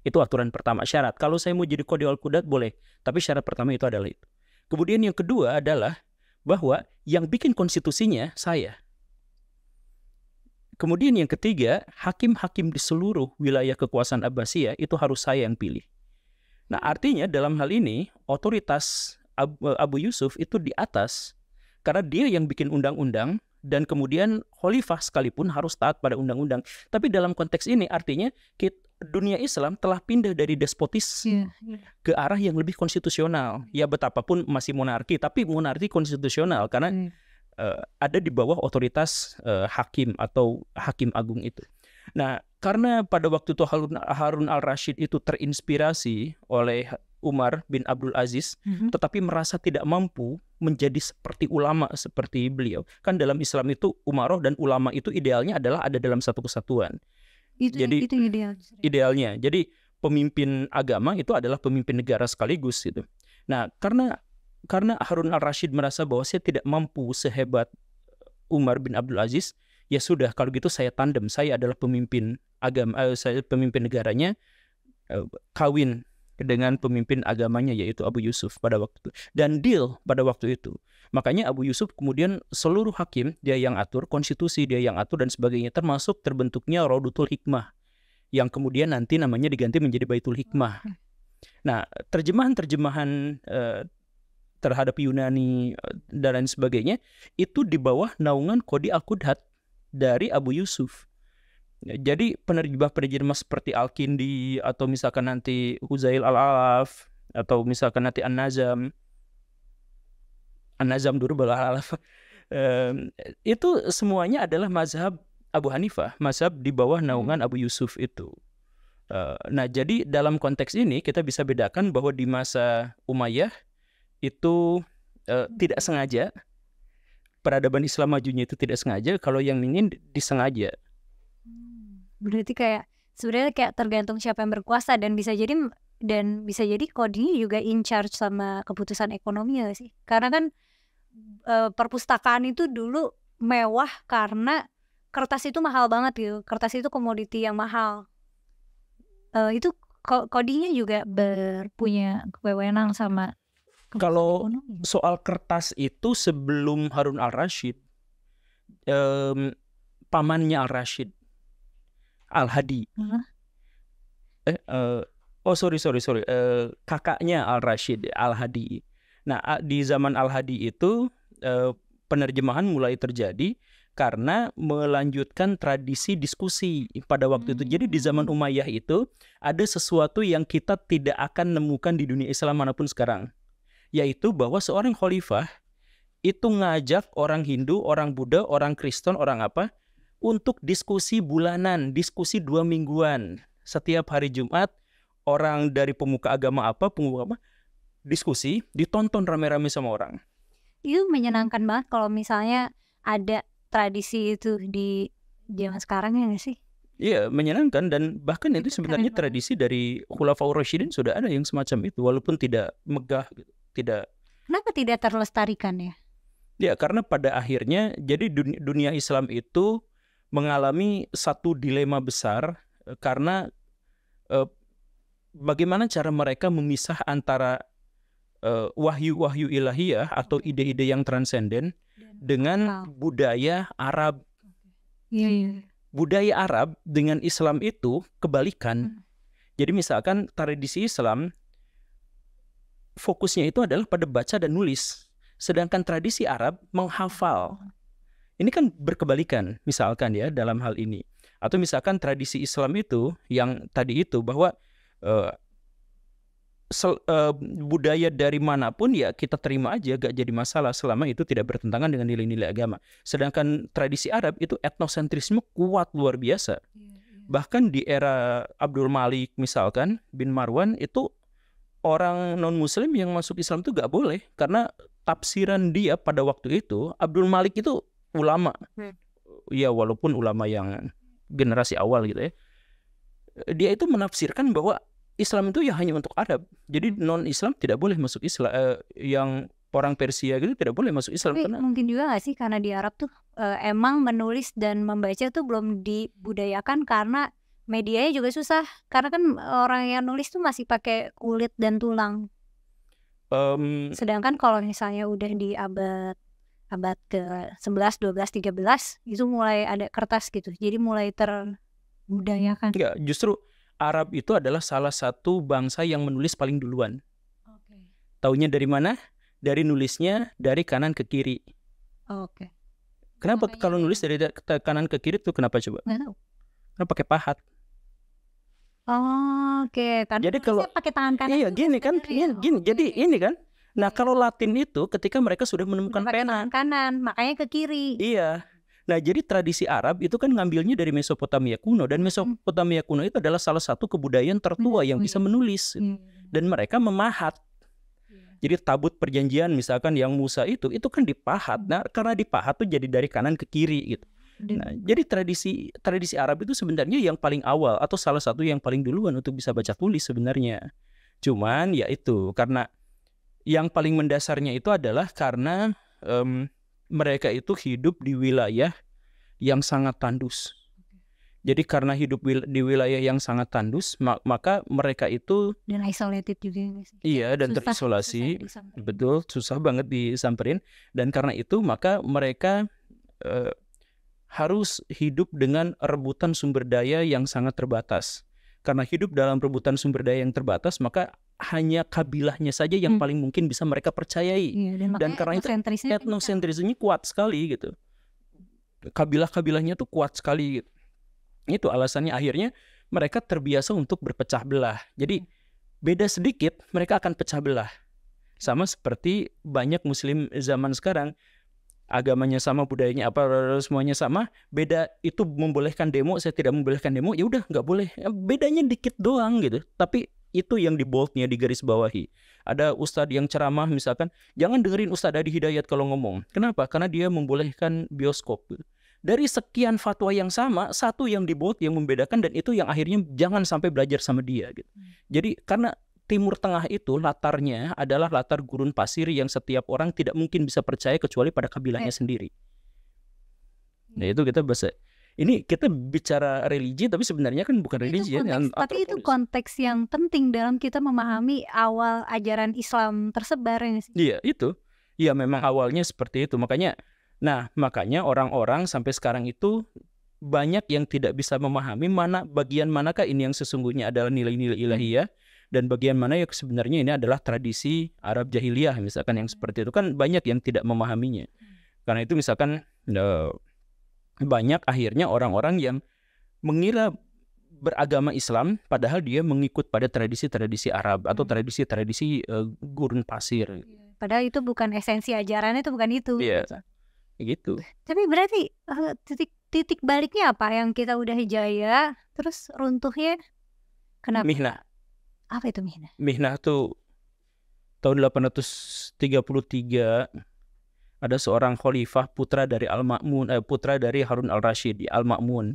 Itu aturan pertama, syarat. Kalau saya mau jadi Qodi Al-Qudhat boleh, tapi syarat pertama itu adalah itu. Kemudian yang kedua adalah bahwa yang bikin konstitusinya saya. Kemudian yang ketiga, hakim-hakim di seluruh wilayah kekuasaan Abbasiyah itu harus saya yang pilih. Nah, artinya dalam hal ini otoritas Abu Yusuf itu di atas, karena dia yang bikin undang-undang, dan kemudian khalifah sekalipun harus taat pada undang-undang. Tapi dalam konteks ini artinya dunia Islam telah pindah dari despotis ke arah yang lebih konstitusional. Ya betapapun masih monarki, tapi monarki konstitusional karena ada di bawah otoritas hakim atau hakim agung itu. Nah, karena pada waktu itu Harun al-Rashid itu terinspirasi oleh Umar bin Abdul Aziz, tetapi merasa tidak mampu menjadi seperti ulama seperti beliau. Kan dalam Islam itu umaroh dan ulama itu idealnya adalah ada dalam satu kesatuan. Itu idealnya. Jadi pemimpin agama itu adalah pemimpin negara sekaligus gitu. Nah, karena Harun al-Rashid merasa bahwa saya tidak mampu sehebat Umar bin Abdul Aziz, ya sudah kalau gitu saya tandem. Saya adalah pemimpin agama, saya pemimpin negaranya, kawin dengan pemimpin agamanya yaitu Abu Yusuf pada waktu itu. Dan deal pada waktu itu. Makanya Abu Yusuf kemudian seluruh hakim dia yang atur, konstitusi dia yang atur dan sebagainya, termasuk terbentuknya Raudatul Hikmah yang kemudian nanti namanya diganti menjadi Baitul Hikmah. Nah, terjemahan terhadap Yunani dan lain sebagainya itu di bawah naungan Qadi Al-Qudhat dari Abu Yusuf. Jadi penerjemah seperti Al-Kindi atau misalkan nanti Huzail Al-Alaf atau misalkan nanti An-Nazam Durrul Al-Alaf, itu semuanya adalah mazhab Abu Hanifah, mazhab di bawah naungan Abu Yusuf itu. Nah, jadi dalam konteks ini kita bisa bedakan bahwa di masa Umayyah itu tidak sengaja, peradaban Islam majunya itu tidak sengaja, kalau yang ingin disengaja. Berarti kayak sebenarnya kayak tergantung siapa yang berkuasa dan bisa jadi Qadi juga in charge sama keputusan ekonomi ya sih. Karena kan perpustakaan itu dulu mewah karena kertas itu mahal banget gitu. Kertas itu komoditi yang mahal. Itu Qadinya juga punya kewenangan sama kalau ekonomi. Soal kertas itu sebelum Harun al-Rashid, pamannya al-Rashid, Al-Hadi. Kakaknya Al-Rashid, Al-Hadi. Nah, di zaman Al-Hadi itu penerjemahan mulai terjadi karena melanjutkan tradisi diskusi pada waktu itu. Jadi di zaman Umayyah itu ada sesuatu yang kita tidak akan nemukan di dunia Islam manapun sekarang, yaitu bahwa seorang khalifah itu ngajak orang Hindu, orang Buddha, orang Kristen, orang apa untuk diskusi bulanan, diskusi 2 mingguan. Setiap hari Jumat, orang dari pemuka agama apa, diskusi, ditonton rame-rame sama orang. Itu menyenangkan banget kalau misalnya ada tradisi itu di zaman sekarang ya nggak sih? Iya, menyenangkan dan bahkan itu sebenarnya tradisi dari Khulafaur Rasyidin sudah ada yang semacam itu, walaupun tidak megah gitu. Kenapa tidak terlestarikan ya? Ya, karena pada akhirnya jadi dunia Islam itu mengalami satu dilema besar karena bagaimana cara mereka memisah antara wahyu-wahyu ilahiyah atau ide-ide yang transenden dengan budaya Arab. Budaya Arab dengan Islam itu kebalikan. Jadi misalkan tradisi Islam fokusnya itu adalah pada baca dan nulis, sedangkan tradisi Arab menghafal. Ini kan berkebalikan misalkan ya dalam hal ini. Atau misalkan tradisi Islam itu yang tadi itu bahwa budaya dari manapun ya kita terima aja, gak jadi masalah selama itu tidak bertentangan dengan nilai-nilai agama. Sedangkan tradisi Arab itu etnosentrisme kuat luar biasa. Bahkan di era Abdul Malik misalkan bin Marwan itu orang non muslim yang masuk Islam itu gak boleh, karena tafsiran dia pada waktu itu Abdul Malik itu ulama. Ya walaupun ulama yang generasi awal gitu ya. Dia itu menafsirkan bahwa Islam itu ya hanya untuk Arab. Jadi non-Islam tidak boleh masuk Islam. Yang orang Persia gitu tidak boleh masuk Islam. Tapi mungkin juga gak sih karena di Arab tuh emang menulis dan membaca tuh belum dibudayakan karena medianya juga susah. Karena kan orang yang nulis tuh masih pakai kulit dan tulang. Sedangkan kalau misalnya udah di abad ke 11, 12, 13 itu mulai ada kertas gitu. Jadi mulai terbudayakan. Enggak, justru Arab itu adalah salah satu bangsa yang menulis paling duluan. Taunya dari mana? Dari nulisnya dari kanan ke kiri. Kenapa Makanya kalau dia- nulis dari kanan ke kiri tuh kenapa coba? Nggak tahu. Kenapa pakai pahat? Oh, oke. Karena Jadi kalau tulisnya pakai tangan kanan. iya juga gini kan, sebenarnya. gini. Oke. Jadi ini kan. Nah kalau Latin itu ketika mereka sudah menemukan Udah pakai pena, tangan kanan, makanya ke kiri. iya. Nah jadi tradisi Arab itu kan ngambilnya dari Mesopotamia kuno, dan Mesopotamia kuno itu adalah salah satu kebudayaan tertua yang bisa menulis, dan mereka memahat. Jadi tabut perjanjian misalkan yang Musa itu kan dipahat. Nah karena dipahat tuh jadi dari kanan ke kiri gitu. Nah, jadi tradisi Arab itu sebenarnya yang paling awal atau salah satu yang paling duluan untuk bisa baca tulis sebenarnya. Cuman ya itu karena yang paling mendasarnya itu adalah karena mereka itu hidup di wilayah yang sangat tandus. Jadi karena hidup di wilayah yang sangat tandus, maka mereka itu dan isolated juga nggak sih? Iya, dan Susah terisolasi. disamperin. Betul, susah banget disamperin. Dan karena itu maka mereka harus hidup dengan rebutan sumber daya yang sangat terbatas. Karena hidup dalam rebutan sumber daya yang terbatas, maka hanya kabilahnya saja yang paling mungkin bisa mereka percayai. Iya, Dan karena itu etnosentrisnya kuat sekali gitu. Kabilah-kabilahnya tuh kuat sekali gitu. Itu alasannya akhirnya mereka terbiasa untuk berpecah belah. Jadi beda sedikit mereka akan pecah belah. Sama seperti banyak muslim zaman sekarang, agamanya sama, budayanya apa, semuanya sama, beda itu membolehkan demo, saya tidak membolehkan demo, ya udah nggak boleh. Bedanya dikit doang gitu. Tapi itu yang di boldnya, di garis bawahi. Ada ustadz yang ceramah misalkan, jangan dengerin Ustadz Adi Hidayat kalau ngomong. Kenapa? Karena dia membolehkan bioskop. Dari sekian fatwa yang sama, satu yang di bold yang membedakan, dan itu yang akhirnya jangan sampai belajar sama dia gitu. Jadi karena Timur Tengah itu latarnya adalah latar gurun pasir yang setiap orang tidak mungkin bisa percaya kecuali pada kabilahnya sendiri. Nah itu kita bahasa. Ini kita bicara religi tapi sebenarnya kan bukan religi ya. Tapi itu konteks yang penting dalam kita memahami awal ajaran Islam tersebar ini sih. Iya itu. Iya memang awalnya seperti itu. Makanya orang-orang sampai sekarang itu banyak yang tidak bisa memahami bagian manakah ini yang sesungguhnya adalah nilai-nilai ilahiyah, dan bagian mana yang sebenarnya ini adalah tradisi Arab jahiliyah misalkan yang seperti itu, kan banyak yang tidak memahaminya. Karena itu misalkan banyak akhirnya orang-orang yang mengira beragama Islam padahal dia mengikut pada tradisi-tradisi Arab atau tradisi-tradisi gurun pasir. Padahal itu bukan esensi ajarannya, itu bukan itu. Iya. Gitu. Tapi berarti titik baliknya apa? Yang kita udah jaya terus runtuhnya kenapa? Mihnah. Apa itu mihnah? Mihnah tuh tahun 833 ada seorang khalifah putra dari putra dari Harun al-Rashid, Al-Ma'mun,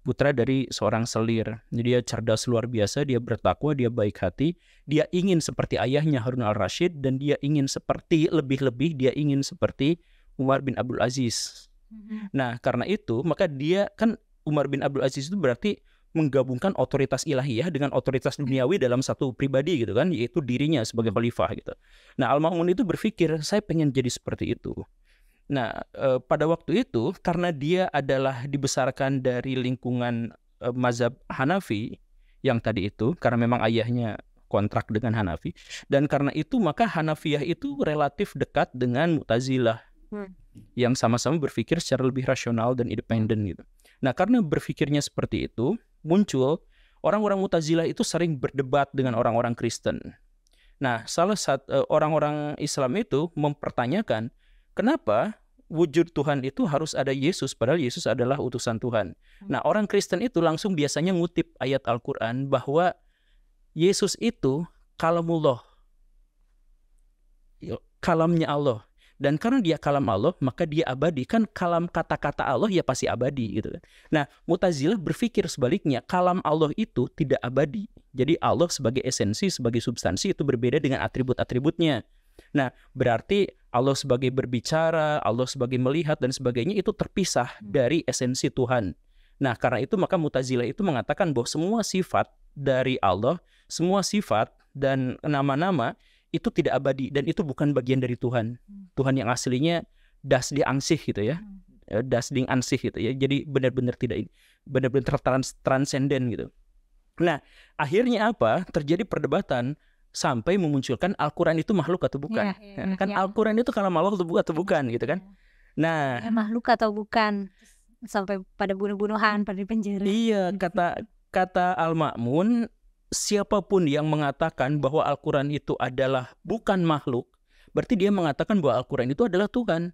putra dari seorang selir. Jadi dia cerdas luar biasa, dia bertakwa, dia baik hati, dia ingin seperti ayahnya Harun al-Rashid, dan dia ingin seperti lebih-lebih dia ingin seperti Umar bin Abdul Aziz. Nah karena itu maka dia kan Umar bin Abdul Aziz itu berarti menggabungkan otoritas ilahiyah dengan otoritas duniawi dalam satu pribadi gitu kan, yaitu dirinya sebagai khalifah gitu. Nah Al-Ma'mun itu berpikir saya pengen jadi seperti itu. Nah pada waktu itu karena dia adalah dibesarkan dari lingkungan mazhab Hanafi yang tadi itu, karena memang ayahnya kontrak dengan Hanafi, dan karena itu maka Hanafiyah itu relatif dekat dengan Mu'tazilah yang sama-sama berpikir secara lebih rasional dan independen gitu. Nah karena berpikirnya seperti itu, muncul orang-orang Mu'tazilah itu sering berdebat dengan orang-orang Kristen. Nah salah satu orang-orang Islam itu mempertanyakan kenapa wujud Tuhan itu harus ada Yesus padahal Yesus adalah utusan Tuhan. Nah orang Kristen itu langsung biasanya ngutip ayat Al-Quran bahwa Yesus itu kalamullah, kalamnya Allah. Dan karena dia kalam Allah, maka dia abadi. Kan kalam kata-kata Allah ya pasti abadi gitu kan. Nah, Mu'tazilah berpikir sebaliknya, kalam Allah itu tidak abadi. Jadi Allah sebagai esensi, sebagai substansi itu berbeda dengan atribut-atributnya. Nah, berarti Allah sebagai berbicara, Allah sebagai melihat dan sebagainya itu terpisah dari esensi Tuhan. Nah, karena itu maka Mu'tazilah itu mengatakan bahwa semua sifat dari Allah, semua sifat dan nama-nama itu tidak abadi dan itu bukan bagian dari Tuhan. Tuhan yang aslinya das di ansih gitu ya. Das ding ansih gitu ya. Jadi benar-benar tidak, benar-benar transenden gitu. Nah, akhirnya apa? Terjadi perdebatan sampai memunculkan Al-Quran itu makhluk atau bukan. Kan Al-Quran itu kalam Allah atau bukan gitu kan. Nah, makhluk atau bukan, sampai pada bunuh-bunuhan, pada penjara. iya, kata Al-Ma'mun, siapapun yang mengatakan bahwa Al-Quran itu adalah bukan makhluk, berarti dia mengatakan bahwa Al-Quran itu adalah Tuhan.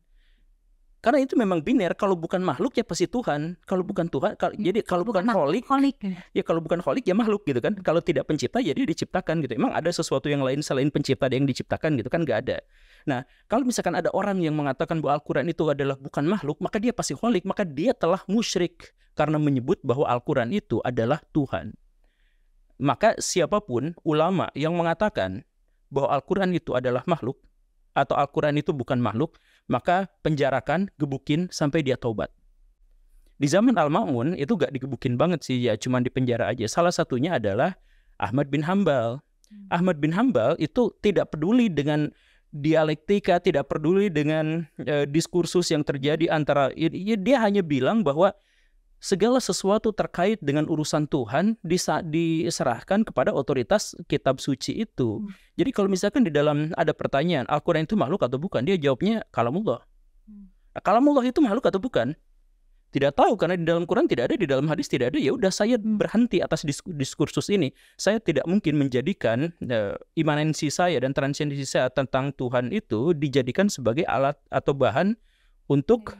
Karena itu memang biner, kalau bukan makhluk ya pasti Tuhan, kalau bukan Tuhan, jadi kalau bukan kholik, ya kalau bukan kholik ya makhluk gitu kan. Kalau tidak pencipta ya dia diciptakan gitu. Emang ada sesuatu yang lain selain pencipta yang diciptakan gitu kan? Nggak ada. Nah, kalau misalkan ada orang yang mengatakan bahwa Al-Quran itu adalah bukan makhluk, maka dia pasti kholik, maka dia telah musyrik karena menyebut bahwa Al-Quran itu adalah Tuhan. Maka siapapun ulama yang mengatakan bahwa Al-Quran itu adalah makhluk atau Al-Quran itu bukan makhluk, maka penjarakan, gebukin sampai dia taubat. Di zaman Al-Ma'mun itu gak digebukin banget sih, ya cuman dipenjara aja. Salah satunya adalah Ahmad bin Hambal. Ahmad bin Hambal itu tidak peduli dengan dialektika, tidak peduli dengan diskursus yang terjadi antara, dia hanya bilang bahwa segala sesuatu terkait dengan urusan Tuhan diserahkan kepada otoritas kitab suci itu. Jadi kalau misalkan di dalam ada pertanyaan, Al-Quran itu makhluk atau bukan? Dia jawabnya kalamullah. Nah, kalamullah itu makhluk atau bukan? Tidak tahu, karena di dalam Quran tidak ada, di dalam hadis tidak ada. Ya udah, saya berhenti atas diskursus ini. Saya tidak mungkin menjadikan imanensi saya dan transendensi saya tentang Tuhan itu dijadikan sebagai alat atau bahan untuk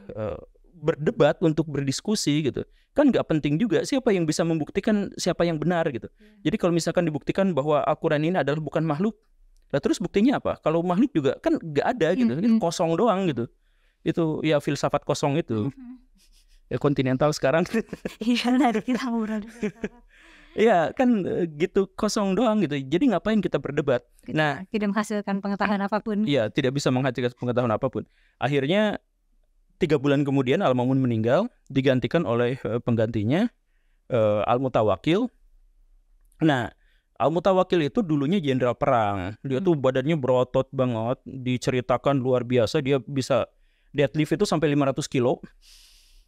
berdebat, untuk berdiskusi gitu. Kan nggak penting juga siapa yang bisa membuktikan siapa yang benar gitu. Jadi kalau misalkan dibuktikan bahwa Al-Quran ini adalah bukan makhluk, lah terus buktinya apa? Kalau makhluk juga kan nggak ada gitu, kosong doang gitu. Itu ya filsafat kosong itu. Ya kontinental sekarang. Iya, nanti kita ngobrol. Iya kan gitu, kosong doang gitu. Jadi ngapain kita berdebat? Nah, tidak menghasilkan pengetahuan apapun. Iya, tidak bisa menghasilkan pengetahuan apapun. Akhirnya 3 bulan kemudian Al-Ma'mun meninggal, digantikan oleh penggantinya Al-Mutawakil. Nah, Al-Mutawakil itu dulunya jenderal perang. Dia tuh badannya berotot banget, diceritakan luar biasa. Dia bisa deadlift itu sampai 500 kilo.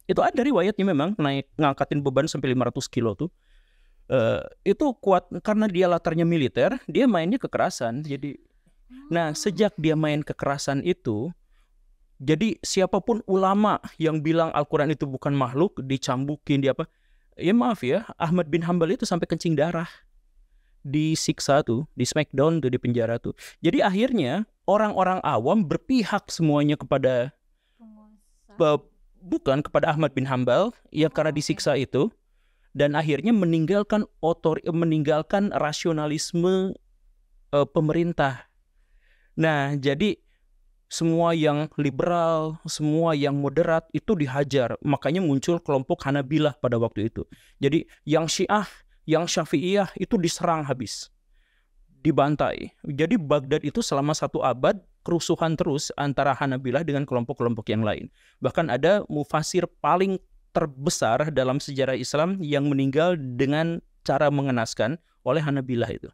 Itu ada riwayatnya memang, ngangkatin beban sampai 500 kilo tuh. Itu kuat karena dia latarnya militer, dia mainnya kekerasan. Jadi, nah sejak dia main kekerasan itu, jadi siapapun ulama yang bilang Al-Quran itu bukan makhluk, dicambukin, dia apa? Ya maaf ya, Ahmad bin Hambal itu sampai kencing darah, disiksa tuh, di smackdown tuh, di penjara tuh. Jadi akhirnya orang-orang awam berpihak semuanya kepada bukan kepada Ahmad bin Hambal yang karena disiksa itu, dan akhirnya meninggalkan rasionalisme pemerintah. Nah, jadi semua yang liberal, semua yang moderat itu dihajar. Makanya muncul kelompok Hanabilah pada waktu itu. Jadi yang Syiah, yang Syafi'iyah itu diserang habis, dibantai. Jadi Baghdad itu selama 1 abad kerusuhan terus antara Hanabilah dengan kelompok-kelompok yang lain. Bahkan ada mufasir paling terbesar dalam sejarah Islam yang meninggal dengan cara mengenaskan oleh Hanabilah itu,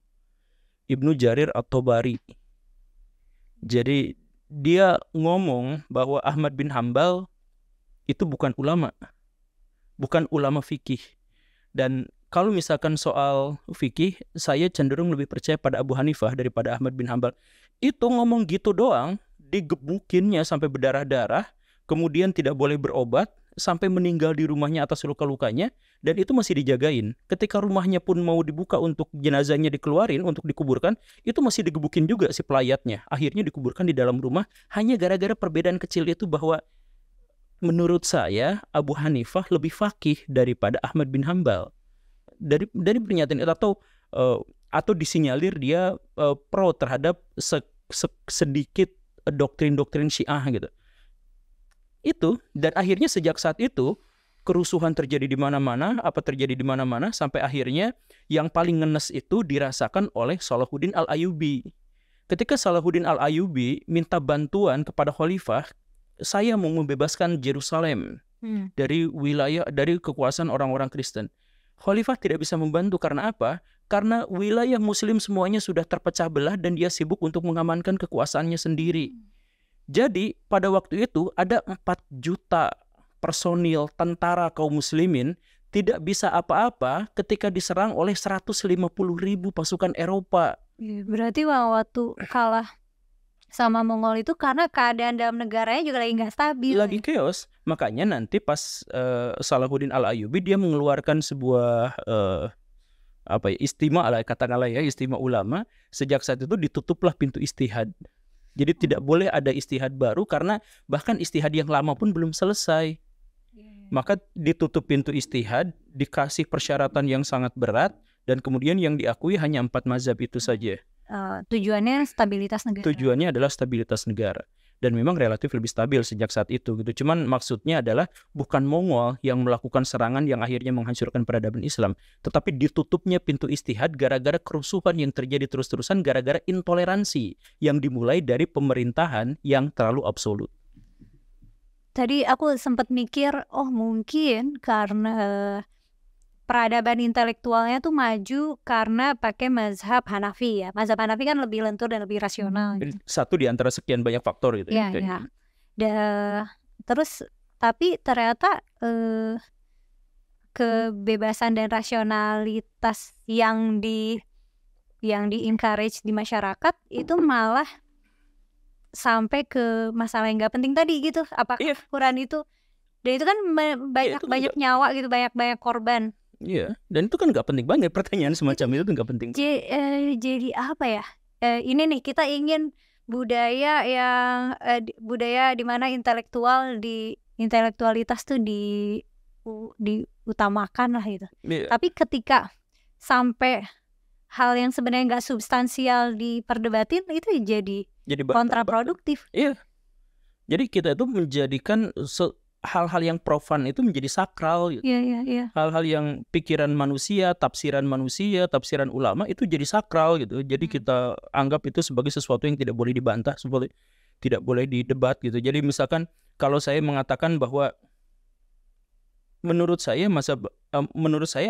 Ibnu Jarir At-Tabari. Jadi dia ngomong bahwa Ahmad bin Hambal itu bukan ulama fikih. Dan kalau misalkan soal fikih, saya cenderung lebih percaya pada Abu Hanifah daripada Ahmad bin Hambal. Itu ngomong gitu doang, digebukinnya sampai berdarah-darah, kemudian tidak boleh berobat, sampai meninggal di rumahnya atas luka-lukanya, dan itu masih dijagain. Ketika rumahnya pun mau dibuka untuk jenazahnya dikeluarin untuk dikuburkan, itu masih digebukin juga si pelayatnya. Akhirnya dikuburkan di dalam rumah, hanya gara-gara perbedaan kecil itu, bahwa menurut saya Abu Hanifah lebih faqih daripada Ahmad bin Hambal. Dari pernyataan itu, atau disinyalir dia pro terhadap sedikit doktrin-doktrin Syiah gitu. Itu, dan akhirnya sejak saat itu kerusuhan terjadi di mana-mana, sampai akhirnya yang paling ngenes itu dirasakan oleh Salahuddin Al-Ayyubi. Ketika Salahuddin Al-Ayyubi minta bantuan kepada khalifah, saya mau membebaskan Yerusalem dari kekuasaan orang-orang Kristen. Khalifah tidak bisa membantu karena apa? Karena wilayah Muslim semuanya sudah terpecah belah dan dia sibuk untuk mengamankan kekuasaannya sendiri. Jadi pada waktu itu ada 4 juta personil tentara kaum muslimin tidak bisa apa-apa ketika diserang oleh 150.000 pasukan Eropa. Berarti waktu kalah sama Mongol itu karena keadaan dalam negaranya juga lagi nggak stabil. Lagi chaos. Makanya nanti pas Salahuddin Al-Ayyubi dia mengeluarkan sebuah istimewa lah, katakanlah ya, istimewa ulama. Sejak saat itu ditutuplah pintu istihad. Jadi tidak boleh ada istihad baru karena bahkan istihad yang lama pun belum selesai. Maka ditutup pintu istihad, dikasih persyaratan yang sangat berat, dan kemudian yang diakui hanya 4 mazhab itu saja. Tujuannya stabilitas negara. Tujuannya adalah stabilitas negara. Dan memang relatif lebih stabil sejak saat itu gitu. Cuman maksudnya adalah bukan Mongol yang melakukan serangan yang akhirnya menghancurkan peradaban Islam, tetapi ditutupnya pintu istihad gara-gara kerusuhan yang terjadi terus-terusan, gara-gara intoleransi yang dimulai dari pemerintahan yang terlalu absolut. Tadi aku sempat mikir, oh mungkin karena peradaban intelektualnya tuh maju karena pakai mazhab Hanafi ya. Mazhab Hanafi kan lebih lentur dan lebih rasional. Satu di antara sekian banyak faktor gitu. Iya, ya. Terus tapi ternyata kebebasan dan rasionalitas yang di encourage di masyarakat itu malah sampai ke masalah yang nggak penting tadi gitu. Apakah Quran itu, dan itu kan banyak nyawa gitu, banyak korban. Iya, dan itu kan nggak penting banget, pertanyaan semacam itu tuh nggak penting. Jadi apa ya? Ini nih kita ingin budaya yang budaya di mana intelektualitas tuh diutamakan lah gitu. Tapi ketika sampai hal yang sebenarnya nggak substansial diperdebatin, itu jadi kontraproduktif. Iya. Jadi kita itu menjadikan hal-hal yang profan itu menjadi sakral gitu. Iya. Hal-hal yang pikiran manusia, tafsiran ulama itu jadi sakral gitu. Jadi kita anggap itu sebagai sesuatu yang tidak boleh dibantah, tidak boleh didebat gitu. Jadi misalkan kalau saya mengatakan bahwa menurut saya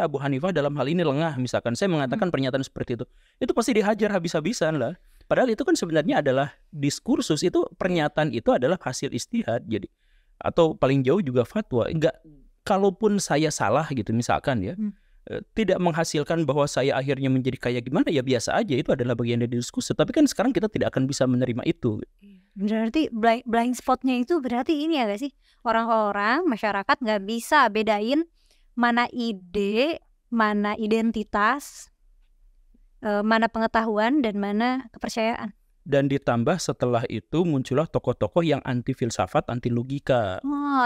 Abu Hanifah dalam hal ini lengah, misalkan saya mengatakan pernyataan seperti itu pasti dihajar habis-habisan lah. Padahal itu kan sebenarnya adalah diskursus, itu pernyataan itu adalah hasil istihad, jadi atau paling jauh juga fatwa. Kalaupun saya salah gitu misalkan ya, tidak menghasilkan bahwa saya akhirnya menjadi kayak gimana, ya biasa aja, itu adalah bagian dari diskusi. Tapi kan sekarang kita tidak akan bisa menerima itu. Berarti blind spotnya itu berarti ini ya gak sih, orang-orang masyarakat nggak bisa bedain mana ide, mana identitas, mana pengetahuan, dan mana kepercayaan. Dan ditambah setelah itu muncullah tokoh-tokoh yang anti filsafat, anti logika.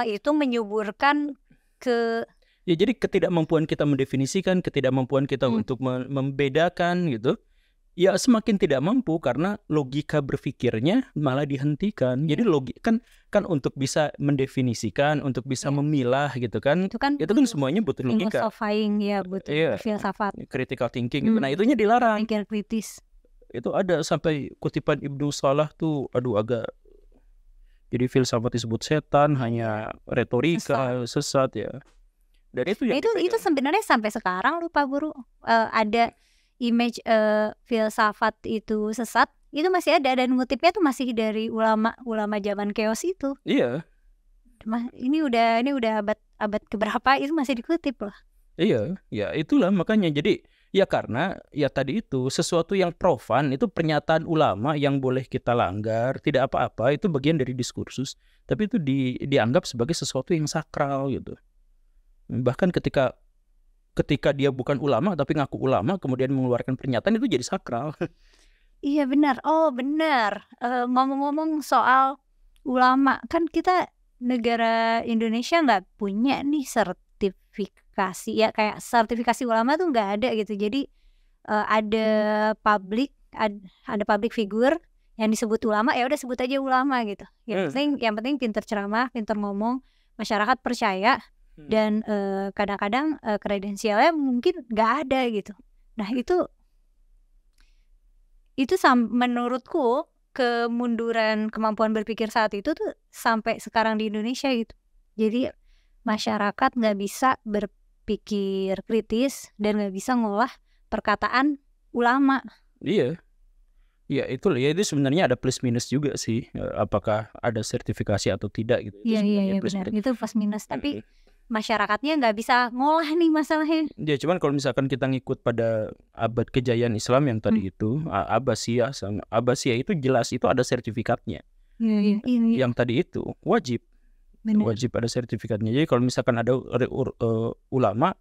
Itu menyuburkan ke... Ya, jadi ketidakmampuan kita mendefinisikan, ketidakmampuan kita untuk membedakan gitu. Ya semakin tidak mampu karena logika berpikirnya malah dihentikan. Jadi kan untuk bisa mendefinisikan, untuk bisa memilah gitu kan. Itu kan semuanya butuh logika. Philosophizing ya, butuh filsafat. Critical thinking gitu. Nah, itunya dilarang. Pikir kritis. Itu ada sampai kutipan Ibnu Salah tuh, agak. Jadi filsafat disebut setan, hanya retorika, sesat ya. Dan itu sebenarnya sampai sekarang lupa Guru, ada image filsafat itu sesat, itu masih ada, dan ngutipnya tuh masih dari ulama zaman chaos itu. Iya. Ini udah abad keberapa itu masih dikutip loh. Iya, ya itulah makanya. Jadi ya karena ya tadi itu sesuatu yang profan, itu pernyataan ulama yang boleh kita langgar, tidak apa-apa, itu bagian dari diskursus. Tapi itu dianggap sebagai sesuatu yang sakral gitu. Bahkan ketika dia bukan ulama tapi ngaku ulama kemudian mengeluarkan pernyataan, itu jadi sakral. Iya benar. Oh benar. Ngomong-ngomong soal ulama, kan kita negara Indonesia nggak punya nih sertifikasi ya, kayak sertifikasi ulama tuh nggak ada gitu. Jadi ada public figure yang disebut ulama, ya udah sebut aja ulama gitu. Yang penting pinter ceramah, pinter ngomong, masyarakat percaya. Dan kadang-kadang kredensialnya mungkin nggak ada gitu. Nah itu menurutku kemunduran kemampuan berpikir saat itu tuh sampai sekarang di Indonesia gitu. Jadi masyarakat nggak bisa berpikir kritis dan nggak bisa ngolah perkataan ulama. Iya. Ya itu sebenarnya ada plus minus juga sih, apakah ada sertifikasi atau tidak gitu. Iya benar, itu plus minus. Tapi masyarakatnya nggak bisa ngolah nih masalahnya. Ya cuman kalau misalkan kita ngikut pada abad kejayaan Islam yang tadi itu Abbasiyah sama Abbasiyah itu jelas itu ada sertifikatnya. Iya. Yang tadi itu wajib Benar. ada sertifikatnya. Jadi kalau misalkan ada ulama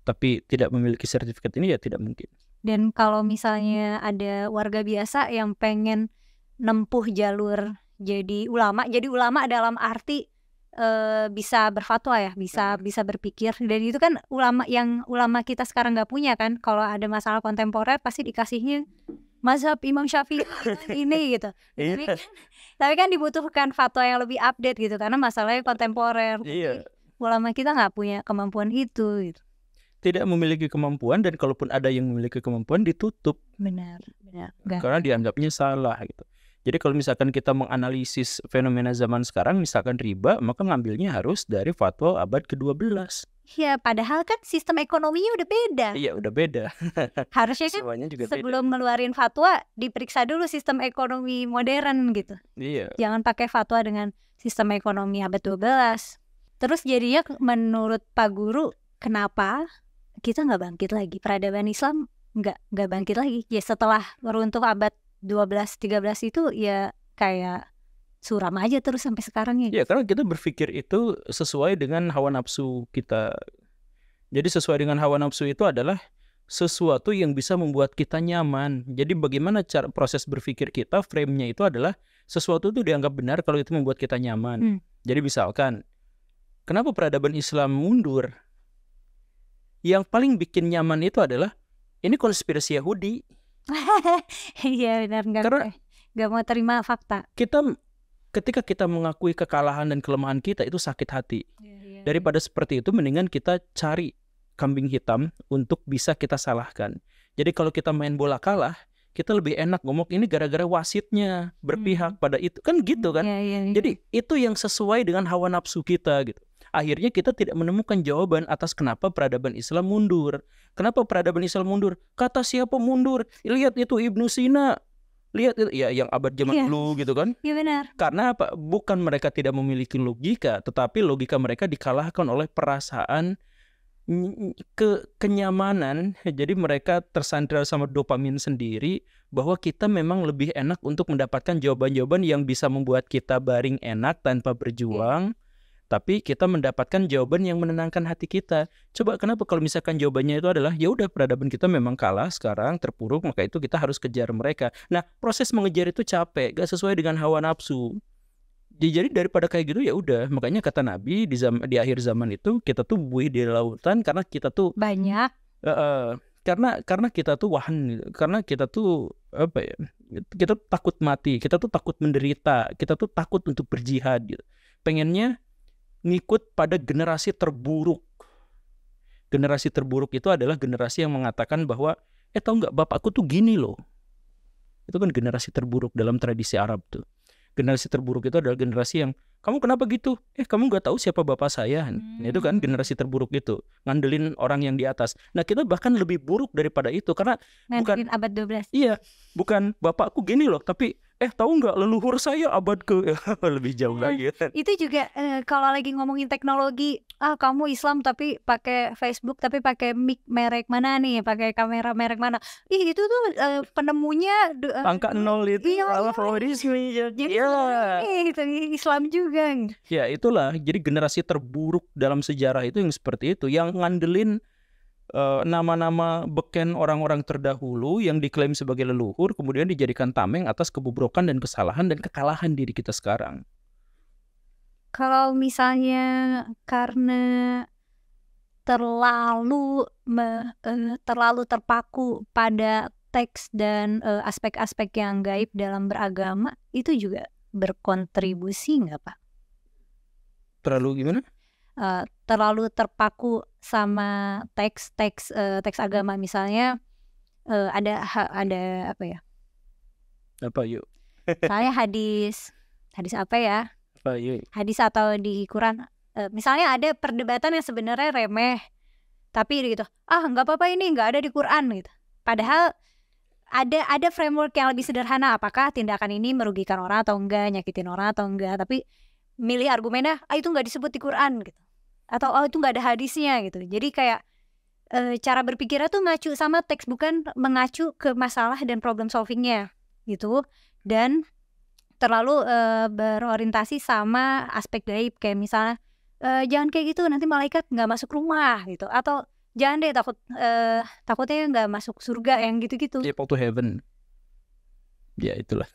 tapi tidak memiliki sertifikat ini ya tidak mungkin. Dan kalau misalnya ada warga biasa yang pengen nempuh jalur jadi ulama dalam arti bisa berfatwa ya, bisa berpikir, dan itu kan ulama kita sekarang nggak punya kan. Kalau ada masalah kontemporer pasti dikasihnya mazhab Imam Syafi'i ini gitu. Tapi kan dibutuhkan fatwa yang lebih update gitu karena masalahnya kontemporer. Ulama kita nggak punya kemampuan itu gitu. Tidak memiliki kemampuan, dan kalaupun ada yang memiliki kemampuan ditutup. Benar. Karena dianggapnya salah gitu. Jadi kalau misalkan kita menganalisis fenomena zaman sekarang, misalkan riba, maka ngambilnya harus dari fatwa abad ke-12. Ya, padahal kan sistem ekonominya udah beda. Iya, udah beda. Harusnya kan sebelum ngeluarin fatwa diperiksa dulu sistem ekonomi modern gitu. Iya. Jangan pakai fatwa dengan sistem ekonomi abad 12. Terus jadinya menurut Pak Guru, kenapa kita nggak bangkit lagi? Peradaban Islam nggak bangkit lagi. Ya setelah meruntuh abad 12-13 itu ya kayak suram aja terus sampai sekarang ya. Ya karena kita berpikir itu sesuai dengan hawa nafsu kita. Jadi sesuai dengan hawa nafsu itu adalah sesuatu yang bisa membuat kita nyaman. Jadi bagaimana cara proses berpikir kita, frame-nya itu adalah sesuatu itu dianggap benar kalau itu membuat kita nyaman. Jadi misalkan, kenapa peradaban Islam mundur? Yang paling bikin nyaman itu adalah ini konspirasi Yahudi. Iya benar, nggak mau terima fakta. Ketika kita mengakui kekalahan dan kelemahan kita itu sakit hati. Daripada seperti itu, mendingan kita cari kambing hitam untuk bisa kita salahkan. Jadi kalau kita main bola kalah, kita lebih enak ngomong ini gara-gara wasitnya berpihak pada itu, kan gitu kan. Jadi itu yang sesuai dengan hawa nafsu kita gitu. Akhirnya kita tidak menemukan jawaban atas kenapa peradaban Islam mundur. Kenapa peradaban Islam mundur? Kata siapa mundur? Lihat itu Ibnu Sina. Lihat itu ya yang abad zaman dulu gitu kan. Iya benar. Karena apa? Bukan mereka tidak memiliki logika, tetapi logika mereka dikalahkan oleh perasaan kenyamanan. Jadi mereka tersandra sama dopamin sendiri, bahwa kita memang lebih enak untuk mendapatkan jawaban-jawaban yang bisa membuat kita baring enak tanpa berjuang. Tapi kita mendapatkan jawaban yang menenangkan hati kita. Coba kenapa kalau misalkan jawabannya itu adalah ya udah peradaban kita memang kalah sekarang, terpuruk, maka itu kita harus kejar mereka. Nah, proses mengejar itu capek, gak sesuai dengan hawa nafsu. Jadi daripada kayak gitu ya udah, makanya kata Nabi di akhir zaman itu kita tuh buih di lautan karena kita tuh banyak. Karena kita tuh wahan, karena kita tuh apa ya? Kita takut mati, kita tuh takut menderita, kita tuh takut untuk berjihad gitu. Pengennya ngikut pada generasi terburuk. Generasi terburuk itu adalah generasi yang mengatakan bahwa tahu nggak bapakku tuh gini loh. Itu kan generasi terburuk dalam tradisi Arab tuh. Generasi terburuk itu adalah generasi yang kamu kenapa gitu? Kamu nggak tahu siapa bapak saya. Nah, itu kan generasi terburuk itu, ngandelin orang yang di atas. Nah kita bahkan lebih buruk daripada itu karena ngandelin bukan abad 12. Iya, bukan bapakku gini loh, tapi tahu nggak leluhur saya abad ke lebih jauh lagi. Itu juga kalau lagi ngomongin teknologi, kamu Islam tapi pakai Facebook, tapi pakai mic merek mana nih, pakai kamera merek mana? Itu tuh penemunya angka 0 itu favorisme. Jadi itu Islam juga. Ya itulah, jadi generasi terburuk dalam sejarah itu yang seperti itu, yang ngandelin nama-nama beken orang-orang terdahulu yang diklaim sebagai leluhur, kemudian dijadikan tameng atas kebobrokan dan kesalahan dan kekalahan diri kita sekarang. Kalau misalnya karena terlalu terpaku pada teks dan aspek-aspek yang gaib dalam beragama, itu juga berkontribusi nggak Pak? Terlalu gimana? Terlalu terpaku sama teks agama, misalnya ada apa ya? Apa yuk? Saya hadis apa ya? Apa yuk? Hadis atau di Quran, misalnya ada perdebatan yang sebenarnya remeh, tapi gitu, nggak apa-apa ini nggak ada di Quran gitu. Padahal ada framework yang lebih sederhana, apakah tindakan ini merugikan orang atau enggak, nyakitin orang atau enggak, tapi milih argumennya itu nggak disebut di Quran gitu. atau oh itu nggak ada hadisnya gitu. Jadi kayak cara berpikirnya tuh ngacu sama teks, bukan mengacu ke masalah dan problem solvingnya gitu, dan terlalu berorientasi sama aspek gaib, kayak misalnya jangan kayak gitu nanti malaikat nggak masuk rumah gitu, atau jangan deh takutnya nggak masuk surga, yang gitu-gitu. Fall to heaven. Ya itulah.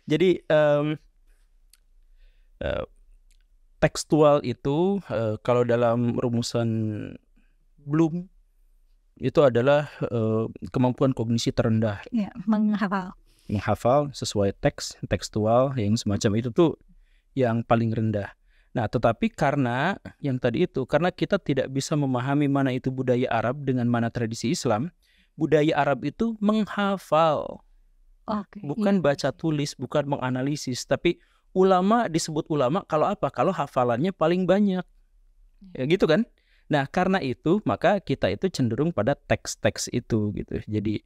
Jadi tekstual itu kalau dalam rumusan Bloom itu adalah kemampuan kognisi terendah. Ya, menghafal Sesuai teks, tekstual yang semacam itu tuh yang paling rendah. Nah, tetapi karena yang tadi itu, karena kita tidak bisa memahami mana itu budaya Arab dengan mana tradisi Islam, budaya Arab itu menghafal. Bukan baca tulis, bukan menganalisis, tapi ulama disebut ulama kalau apa? Kalau hafalannya paling banyak. Ya gitu kan? Nah, karena itu maka kita itu cenderung pada teks-teks itu gitu. Jadi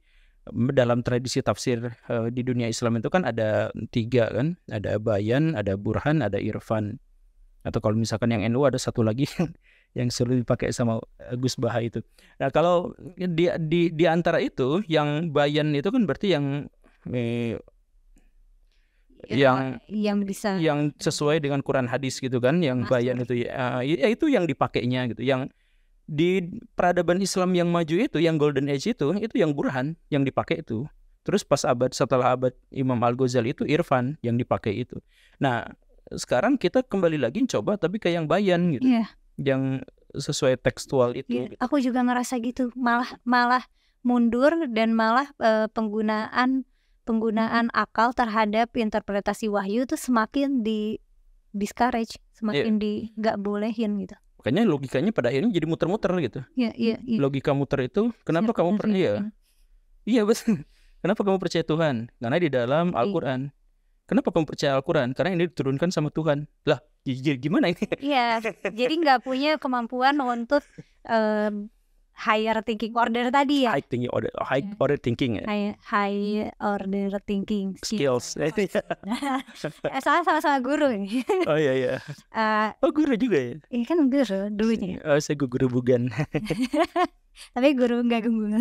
dalam tradisi tafsir di dunia Islam itu kan ada 3 kan, ada bayan, ada burhan, ada irfan. Atau kalau misalkan yang NU ada satu lagi yang selalu dipakai sama Gus Baha itu. Nah, kalau di antara itu yang bayan itu kan berarti yang bisa, yang sesuai dengan Quran hadis gitu kan, yang bayan itu ya itu yang dipakainya gitu. Yang di peradaban Islam yang maju itu, yang golden age itu yang burhan yang dipakai itu. Terus pas setelah abad Imam Al-Ghazali itu irfan yang dipakai itu. Nah, sekarang kita kembali lagi coba tapi ke yang bayan gitu. Yang sesuai tekstual itu. Gitu. Aku juga ngerasa gitu, malah mundur, dan malah penggunaan akal terhadap interpretasi wahyu itu semakin discourage, semakin nggak bolehin gitu. Makanya logikanya pada akhirnya jadi muter-muter gitu. Iya. Logika muter itu, kenapa kamu percaya? Iya betul. Kenapa kamu percaya Tuhan? Karena di dalam Al-Quran. Kenapa kamu percaya Al-Quran? Karena ini diturunkan sama Tuhan. Lah, gimana ini? Iya, jadi nggak punya kemampuan untuk higher thinking order tadi ya. High order thinking ya. High order thinking skills. Soalnya sama-sama guru ini. Oh iya. Guru juga ya? Iya kan guru dulunya. Saya guru bukan. Tapi guru nggak gembul.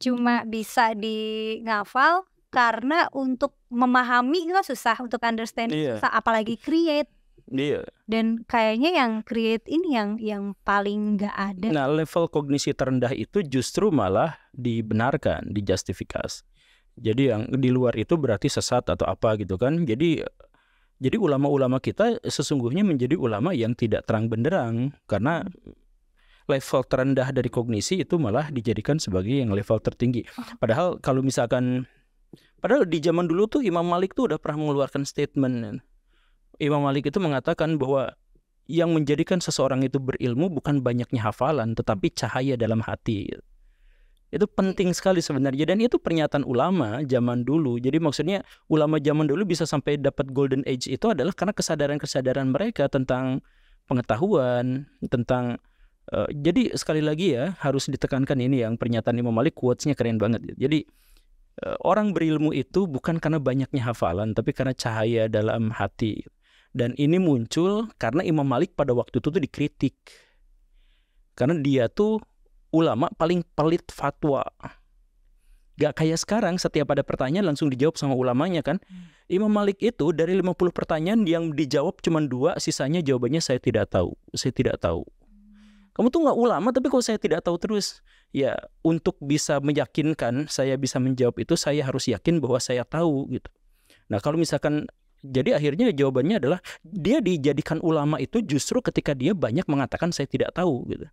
Cuma bisa di ngafal, karena untuk memahami itu susah, untuk understand susah, apalagi create. Dan kayaknya yang create ini yang paling nggak ada. Nah, level kognisi terendah itu justru malah dibenarkan, dijustifikasi. Jadi yang di luar itu berarti sesat atau apa gitu kan. Jadi ulama-ulama kita sesungguhnya menjadi ulama yang tidak terang benderang, karena level terendah dari kognisi itu malah dijadikan sebagai yang level tertinggi. Padahal kalau misalkan, padahal di zaman dulu tuh Imam Malik tuh udah pernah mengeluarkan statement. Imam Malik itu mengatakan bahwa yang menjadikan seseorang itu berilmu bukan banyaknya hafalan, tetapi cahaya dalam hati. Itu penting sekali sebenarnya, dan itu pernyataan ulama zaman dulu. Jadi maksudnya ulama zaman dulu bisa sampai dapat golden age itu adalah karena kesadaran-kesadaran mereka tentang pengetahuan, tentang jadi sekali lagi ya harus ditekankan ini, yang pernyataan Imam Malik, quotes-nya keren banget. Jadi orang berilmu itu bukan karena banyaknya hafalan, tapi karena cahaya dalam hati. Dan ini muncul karena Imam Malik pada waktu itu tuh dikritik. Karena dia tuh ulama paling pelit fatwa. Gak kayak sekarang setiap ada pertanyaan langsung dijawab sama ulamanya kan. Imam Malik itu dari 50 pertanyaan yang dijawab cuma 2, sisanya jawabannya saya tidak tahu. Kamu tuh gak ulama tapi kalau saya tidak tahu terus. Ya untuk bisa meyakinkan saya bisa menjawab itu, saya harus yakin bahwa saya tahu gitu. Nah kalau misalkan, jadi akhirnya jawabannya adalah dia dijadikan ulama itu justru ketika dia banyak mengatakan saya tidak tahu gitu.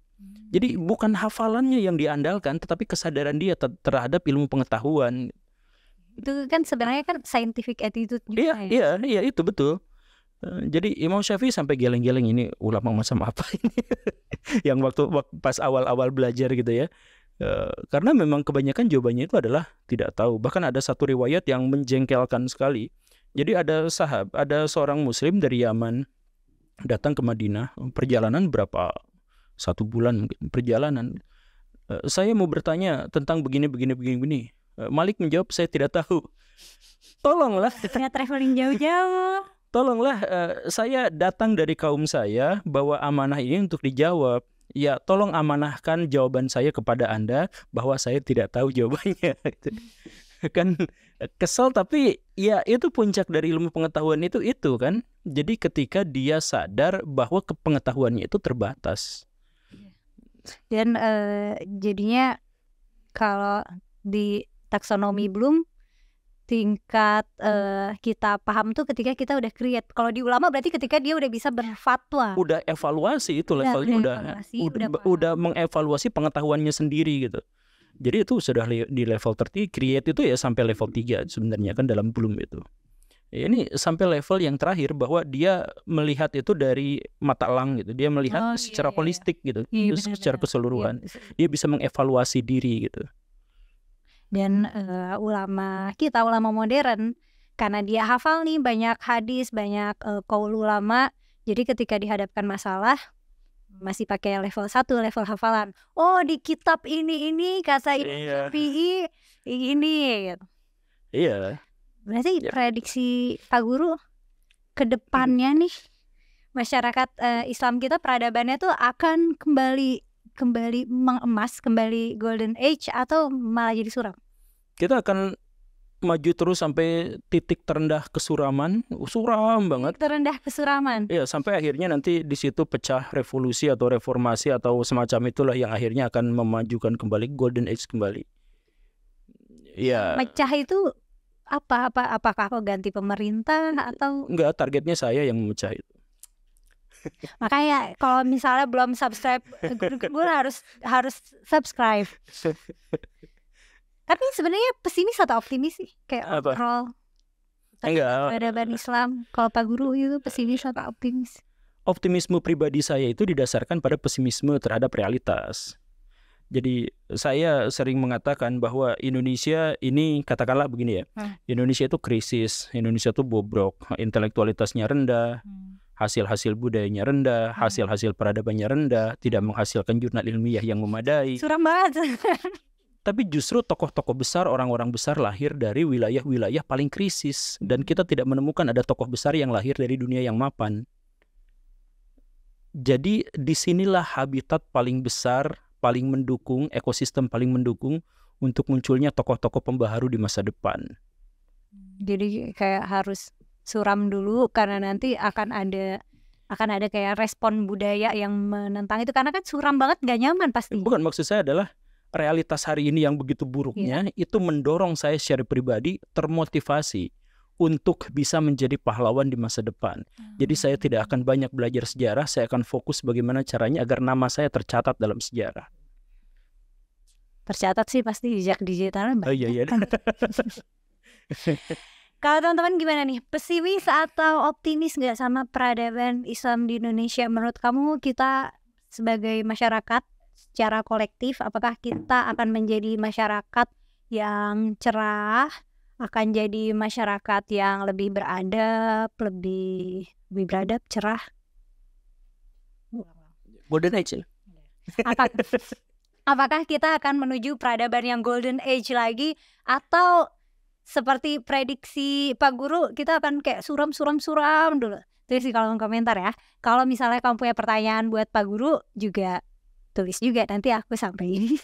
Jadi bukan hafalannya yang diandalkan, tetapi kesadaran dia terhadap ilmu pengetahuan. Itu kan sebenarnya kan scientific attitude juga. Iya itu betul. Jadi Imam Syafi'i sampai geleng-geleng, ini ulama macam apa ini? Yang waktu pas awal-awal belajar gitu ya. Karena memang kebanyakan jawabannya itu adalah tidak tahu. Bahkan ada satu riwayat yang menjengkelkan sekali. Jadi ada seorang muslim dari Yaman datang ke Madinah, perjalanan berapa, 1 bulan mungkin perjalanan. Saya mau bertanya tentang begini. Malik menjawab saya tidak tahu. Tolonglah. Saya traveling jauh-jauh. tolonglah, saya datang dari kaum saya bahwa amanah ini untuk dijawab. Ya, tolong amanahkan jawaban saya kepada Anda bahwa saya tidak tahu jawabannya. Gitu. Kan kesel, tapi ya itu puncak dari ilmu pengetahuan itu kan. Jadi ketika dia sadar bahwa pengetahuannya itu terbatas. Dan jadinya kalau di taksonomi Bloom tingkat kita paham tuh ketika kita udah create. Kalau di ulama berarti ketika dia udah bisa berfatwa. Udah evaluasi itu levelnya, udah mengevaluasi pengetahuannya sendiri gitu. Jadi itu sudah di level tertinggi. Create itu ya sampai level 3 sebenarnya kan dalam Bloom itu. Ya, ini sampai level yang terakhir bahwa dia melihat itu dari mata elang gitu. Dia melihat secara holistik gitu, secara keseluruhan. Dia bisa mengevaluasi diri gitu. Dan ulama kita, ulama modern, karena dia hafal nih banyak hadis, banyak qaul ulama, jadi ketika dihadapkan masalah masih pakai level 1, level hafalan. Oh, di kitab ini kata Syafi'i ini gitu. Iya. Berarti prediksi Pak Guru ke depannya nih masyarakat Islam kita, peradabannya tuh akan kembali mengemas, kembali golden age, atau malah jadi suram? Kita akan maju terus sampai titik terendah kesuraman, suram banget. Terendah kesuraman. Iya, sampai akhirnya nanti di situ pecah revolusi atau reformasi atau semacam itulah yang akhirnya akan memajukan kembali golden age kembali. Iya. Pecah itu apakah kok ganti pemerintah atau enggak? Targetnya saya yang memecah itu. Makanya kalau misalnya belum subscribe, gue harus subscribe. Tapi sebenarnya pesimis atau optimis sih? Kayak overall peradaban Islam. Kalau Pak Guru itu pesimis atau optimis? Optimisme pribadi saya itu didasarkan pada pesimisme terhadap realitas. Jadi saya sering mengatakan bahwa Indonesia ini, katakanlah begini ya, Indonesia itu krisis, Indonesia itu bobrok, intelektualitasnya rendah, hasil-hasil budayanya rendah, hasil-hasil peradabannya rendah, tidak menghasilkan jurnal ilmiah yang memadai. Suram banget. Tapi justru tokoh-tokoh besar, orang-orang besar lahir dari wilayah-wilayah paling krisis. Dan kita tidak menemukan ada tokoh besar yang lahir dari dunia yang mapan. Jadi disinilah habitat paling besar, paling mendukung, ekosistem paling mendukung untuk munculnya tokoh-tokoh pembaharu di masa depan. Jadi kayak harus suram dulu, karena nanti akan ada kayak respon budaya yang menentang itu, karena kan suram banget, gak nyaman pasti. Bukan, maksud saya adalah realitas hari ini yang begitu buruknya itu mendorong saya secara pribadi termotivasi untuk bisa menjadi pahlawan di masa depan. Jadi saya tidak akan banyak belajar sejarah, saya akan fokus bagaimana caranya agar nama saya tercatat dalam sejarah. Tercatat sih pasti jejak digitalnya banyak. Oh iya. Kalau teman-teman gimana nih? Pesimis atau optimis nggak sama peradaban Islam di Indonesia? Menurut kamu kita sebagai masyarakat secara kolektif, apakah kita akan menjadi masyarakat yang cerah, akan jadi masyarakat yang lebih beradab, lebih beradab, cerah? Golden age. Apakah kita akan menuju peradaban yang golden age lagi, atau seperti prediksi Pak Guru kita akan kayak suram dulu? Tulis di kolom komentar ya. Kalau misalnya kamu punya pertanyaan buat Pak Guru juga tulis juga, nanti aku sampaikan.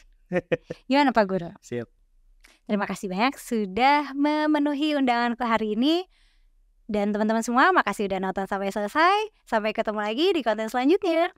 Gimana Pak Guru? Siap. Terima kasih banyak sudah memenuhi undangan ke hari ini. Dan teman-teman semua, makasih udah nonton sampai selesai. Sampai ketemu lagi di konten selanjutnya.